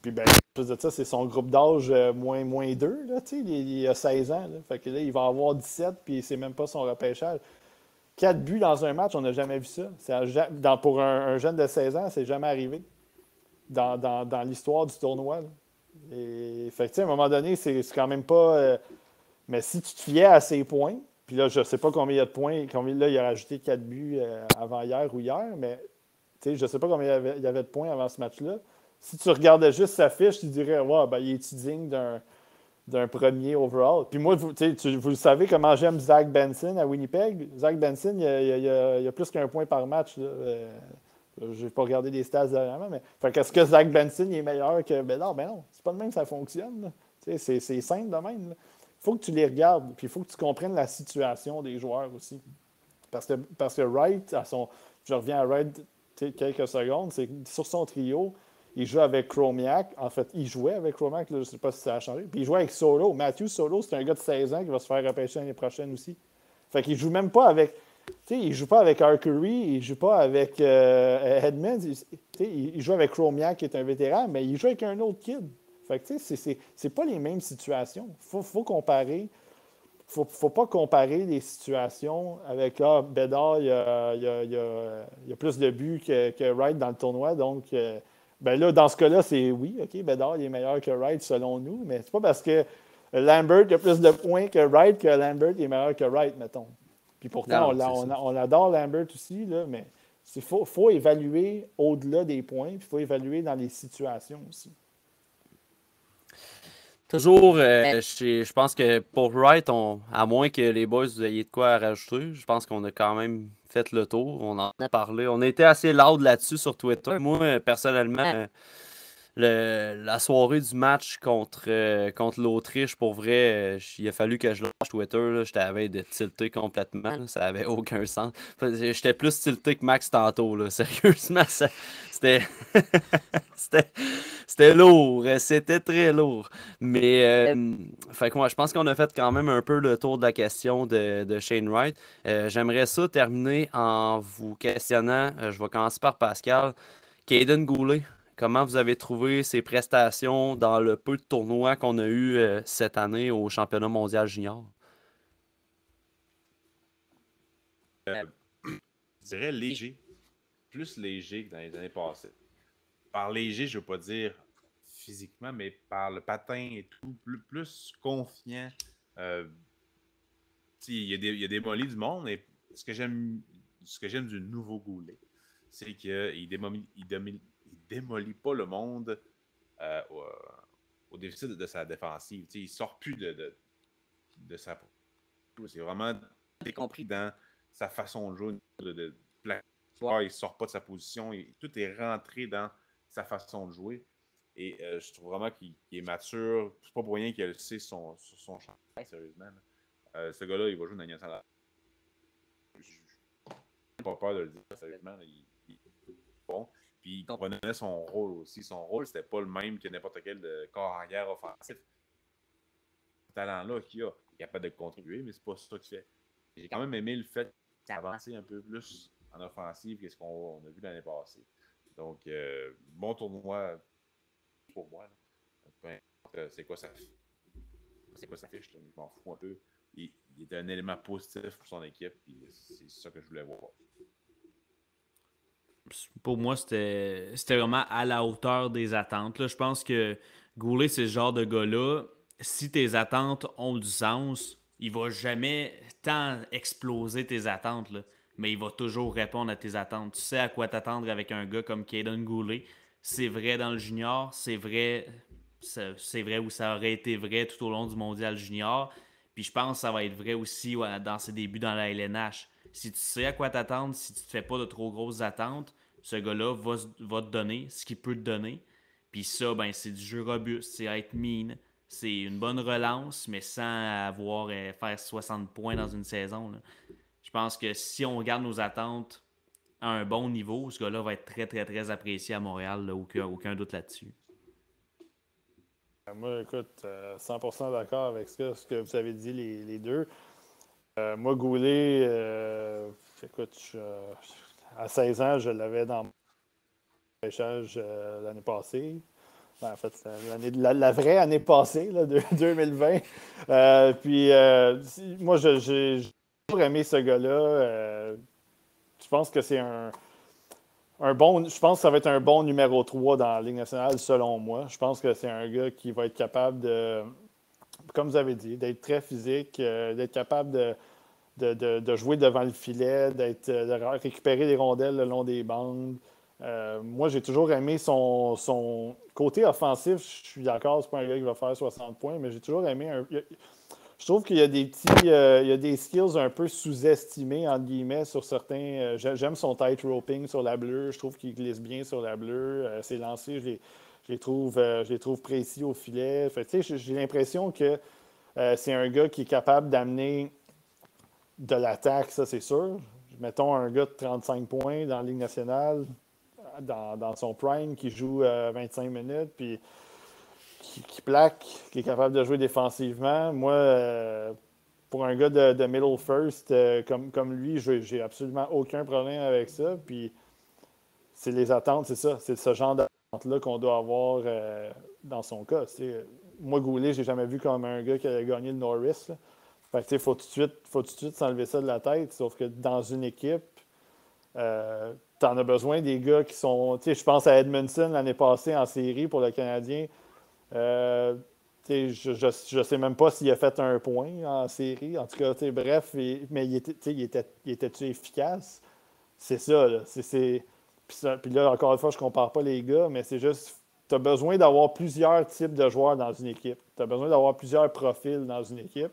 Puis ben, plus de ça, c'est son groupe d'âge moins 2. Là, il a 16 ans. Là. Fait que là, il va avoir 17, puis c'est même pas son repêchage. 4 buts dans un match, on n'a jamais vu ça. Pour un jeune de 16 ans, c'est jamais arrivé dans l'histoire du tournoi. Là. Et, fait à un moment donné, c'est quand même pas. Mais si tu te fiais à ses points, puis là, je ne sais pas combien il y a de points, là, il a rajouté 4 buts avant hier ou hier, mais je ne sais pas combien il y avait de points avant ce match-là. Si tu regardais juste sa fiche, tu dirais, ouais, ben, il est digne d'un premier overall. Puis moi, vous le savez comment j'aime Zach Benson à Winnipeg. Zach Benson, il y a plus qu'un point par match. Je n'ai pas regardé les stats dernièrement, mais est-ce que Zach Benson est meilleur que Bédard? Ben non, c'est pas de même que ça fonctionne. C'est simple de même. Il faut que tu les regardes, puis il faut que tu comprennes la situation des joueurs aussi. Parce que Wright, je reviens à Wright quelques secondes, c'est sur son trio, il joue avec Chromiak. En fait, il jouait avec Chromiak, je ne sais pas si ça a changé. Puis il joue avec Solo. Matthew Solo, c'est un gars de 16 ans qui va se faire repêcher l'année prochaine aussi. Fait qu'il joue même pas avec. Il joue pas avec Archery, il joue pas avec Edmonds. Il joue avec Chromiak, qui est un vétéran, mais il joue avec un autre kid. Fait que c'est pas les mêmes situations. Faut comparer. Faut pas comparer les situations avec Bédard, il y a plus de buts que Wright dans le tournoi, donc. Ben là, dans ce cas-là, c'est oui, OK, Bédard il est meilleur que Wright selon nous, mais c'est pas parce que Lambert a plus de points que Wright que Lambert est meilleur que Wright, mettons. Puis pourtant, on adore Lambert aussi, là, mais il faut évaluer au-delà des points, puis il faut évaluer dans les situations aussi. Toujours, je pense que pour Wright, à moins que les boys vous ayez de quoi à rajouter, je pense qu'on a quand même fait le tour. On en a parlé. On a été assez loud là-dessus sur Twitter. Moi, personnellement, la soirée du match contre l'Autriche, pour vrai, il a fallu que je lâche Twitter. Là. J'étais à la veille de tilter complètement. Là. Ça n'avait aucun sens. J'étais plus tilté que Max tantôt. Là. Sérieusement, c'était... c'était lourd. C'était très lourd. Mais fait que moi, je pense qu'on a fait quand même un peu le tour de la question de Shane Wright. J'aimerais ça terminer en vous questionnant. Je vais commencer par Pascal. Caden Goulet. Comment vous avez trouvé ses prestations dans le peu de tournois qu'on a eu cette année au championnat mondial junior? Je dirais léger. Plus léger que dans les années passées. Par léger, je ne veux pas dire physiquement, mais par le patin et tout, plus confiant. Il a démoli du monde, et ce que j'aime du nouveau Goulet, c'est qu'il démolit pas le monde au déficit de sa défensive. Il ne sort plus de sa... C'est vraiment compris dans sa façon de jouer, de il ne sort pas de sa position. Tout est rentré dans sa façon de jouer. Et je trouve vraiment qu'il est mature. C'est pas pour rien qu'il sait sur son champ. Sérieusement. Ce gars-là, il va jouer dans la pas peur de le dire, sérieusement. Il est bon. Puis il comprenait son rôle aussi. Son rôle, c'était pas le même que n'importe quel corps arrière offensif. Ce talent-là qu'il a, il est capable de contribuer, mais c'est pas ça qu'il fait. J'ai quand même aimé le fait qu'il avance un peu plus en offensive que ce qu'on a vu l'année passée. Donc, bon tournoi pour moi. Peu importe c'est quoi ça fiche, je m'en fous un peu. Il était un élément positif pour son équipe, et c'est ça que je voulais voir. Pour moi, c'était vraiment à la hauteur des attentes. Là, je pense que Goulet, c'est ce genre de gars-là. Si tes attentes ont du sens, il va jamais tant exploser tes attentes, là, mais il va toujours répondre à tes attentes. Tu sais à quoi t'attendre avec un gars comme Caden Goulet. C'est vrai dans le junior, c'est vrai où ça aurait été vrai tout au long du mondial junior. Puis je pense que ça va être vrai aussi dans ses débuts dans la LNH. Si tu sais à quoi t'attendre, si tu ne te fais pas de trop grosses attentes, ce gars-là va te donner ce qu'il peut te donner. Puis ça, ben, c'est du jeu robuste, c'est être mean, c'est une bonne relance, mais sans avoir faire 60 points dans une saison. Là. Je pense que si on regarde nos attentes à un bon niveau, ce gars-là va être très, très, très apprécié à Montréal. Là, aucun doute là-dessus. Moi, écoute, 100% d'accord avec ce que vous avez dit les deux. Moi, Goulet, écoute, à 16 ans, je l'avais dans mon pêchage l'année passée. Ben, en fait, la vraie année passée, là, 2020. Moi, j'ai toujours aimé ce gars-là. Je pense que c'est je pense que ça va être un bon numéro 3 dans la Ligue nationale, selon moi. Je pense que c'est un gars qui va être capable de, comme vous avez dit, d'être très physique, d'être capable de jouer devant le filet, de récupérer des rondelles le long des bandes. Moi, j'ai toujours aimé son côté offensif. Je suis d'accord, c'est pas un gars qui va faire 60 points, mais j'ai toujours aimé je trouve qu'il y a il y a des skills un peu sous-estimés, entre guillemets, sur certains. J'aime son tight roping sur la bleue. Je trouve qu'il glisse bien sur la bleue. Ses lancers, je les trouve précis au filet. J'ai l'impression que c'est un gars qui est capable d'amener de l'attaque, ça c'est sûr. Mettons un gars de 35 points dans la Ligue nationale, dans son prime, qui joue 25 minutes, puis qui plaque, qui est capable de jouer défensivement. Moi, pour un gars de middle first comme lui, j'ai absolument aucun problème avec ça. Puis c'est les attentes, c'est ça. C'est ce genre d'attentes-là qu'on doit avoir dans son cas. Moi, Goulet, je n'ai jamais vu comme un gars qui a gagné le Norris. Là. Fait que, faut tout de suite s'enlever ça de la tête. Sauf que dans une équipe, tu en as besoin des gars qui sont. Je pense à Edmondson l'année passée en série pour le Canadien. Je ne sais même pas s'il a fait un point en série. En tout cas, bref, mais il était-tu efficace? C'est ça, là. Puis là, encore une fois, je ne compare pas les gars, mais c'est juste. Tu as besoin d'avoir plusieurs types de joueurs dans une équipe. Tu as besoin d'avoir plusieurs profils dans une équipe.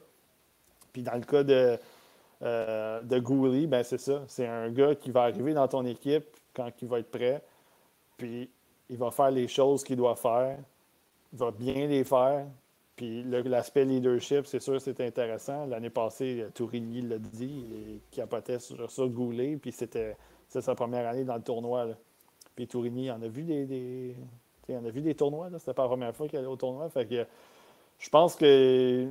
Puis dans le cas de Goulet, ben c'est ça. C'est un gars qui va arriver dans ton équipe quand il va être prêt. Puis il va faire les choses qu'il doit faire. Il va bien les faire. Puis l'aspect leadership, c'est sûr, c'est intéressant. L'année passée, Tourigny l'a dit, il capotait sur ça, Goulet. Puis c'était sa première année dans le tournoi. Là. Puis Tourigny en a vu des tournois. Là. C'était pas la première fois qu'il allait au tournoi. Fait que je pense que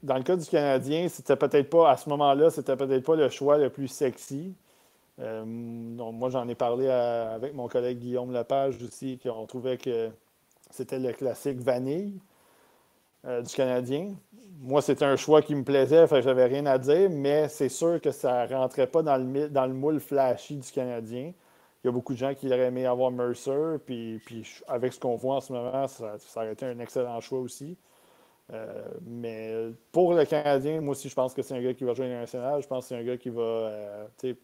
dans le cas du Canadien, c'était peut-être pas, à ce moment-là, c'était peut-être pas le choix le plus sexy. Donc, moi, j'en ai parlé avec mon collègue Guillaume Lepage aussi, qu'on trouvait que c'était le classique vanille du Canadien. Moi, c'était un choix qui me plaisait, fait que j'avais rien à dire, mais c'est sûr que ça ne rentrait pas dans le moule flashy du Canadien. Il y a beaucoup de gens qui auraient aimé avoir Mercer, puis avec ce qu'on voit en ce moment, ça aurait été un excellent choix aussi. Mais pour le Canadien, moi aussi, je pense que c'est un gars qui va jouer à l'international. Je pense que c'est un gars qui va. Je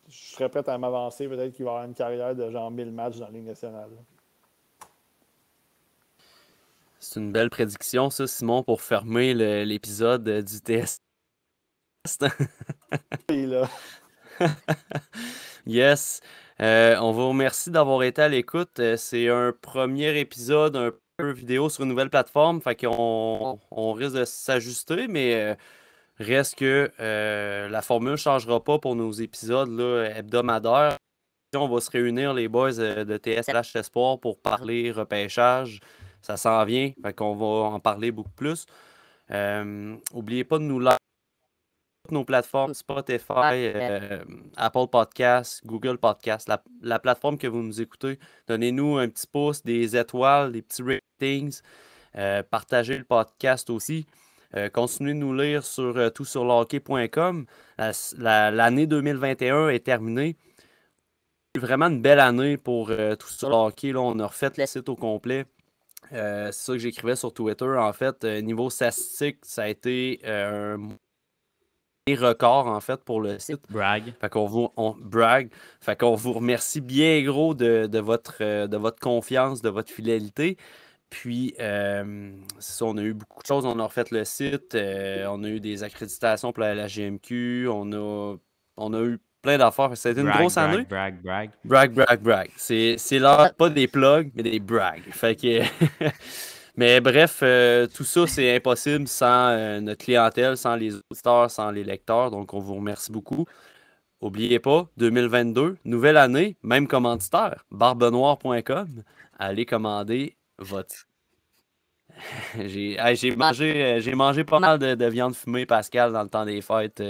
serais prêt à m'avancer, peut-être qu'il va avoir une carrière de genre 1000 matchs dans la Ligue nationale. C'est une belle prédiction, ça, Simon, pour fermer l'épisode du test. Et là, Yes. On vous remercie d'avoir été à l'écoute. C'est un premier épisode un peu vidéo sur une nouvelle plateforme, fait qu'on risque de s'ajuster, mais Reste que la formule ne changera pas pour nos épisodes là, hebdomadaires. On va se réunir, les boys de TSLH Espoir, pour parler repêchage. Ça s'en vient, fait qu'on va en parler beaucoup plus. N'oubliez pas de nous liker sur nos plateformes Spotify, Apple Podcasts, Google Podcasts, la plateforme que vous nous écoutez. Donnez-nous un petit pouce, des étoiles, des petits ratings. Partagez le podcast aussi. Continuez de nous lire sur toutsurlehockey.com. L'année 2021 est terminée. Vraiment une belle année pour tout sur le hockey. Là, on a refait le site au complet. C'est ça que j'écrivais sur Twitter. En fait, niveau statistique, ça a été un record en fait pour le site. Brag. Fait qu'on brag. Fait qu'on vous remercie bien gros de votre confiance, de votre fidélité. Puis, c'est ça, on a eu beaucoup de choses. On a refait le site. On a eu des accréditations pour la GMQ. On a eu plein d'affaires. C'était une grosse année. Brag. C'est là pas des plugs, mais des brags. Fait que... Mais bref, tout ça, c'est impossible sans notre clientèle, sans les auditeurs, sans les lecteurs. Donc, on vous remercie beaucoup. N'oubliez pas, 2022, nouvelle année, même commanditaire, barbenoire.com. Allez commander votre... J'ai mangé pas mal de viande fumée, Pascal, dans le temps des fêtes.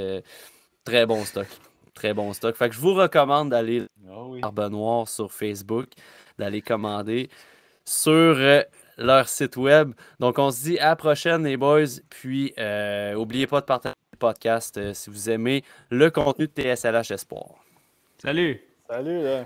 Très bon stock. Très bon stock. Fait que je vous recommande d'aller Barbenoire sur Facebook, d'aller commander sur leur site web. Donc, on se dit à la prochaine, les boys. Puis, n'oubliez pas de partager le podcast si vous aimez le contenu de TSLH Espoir. Salut! Salut, là.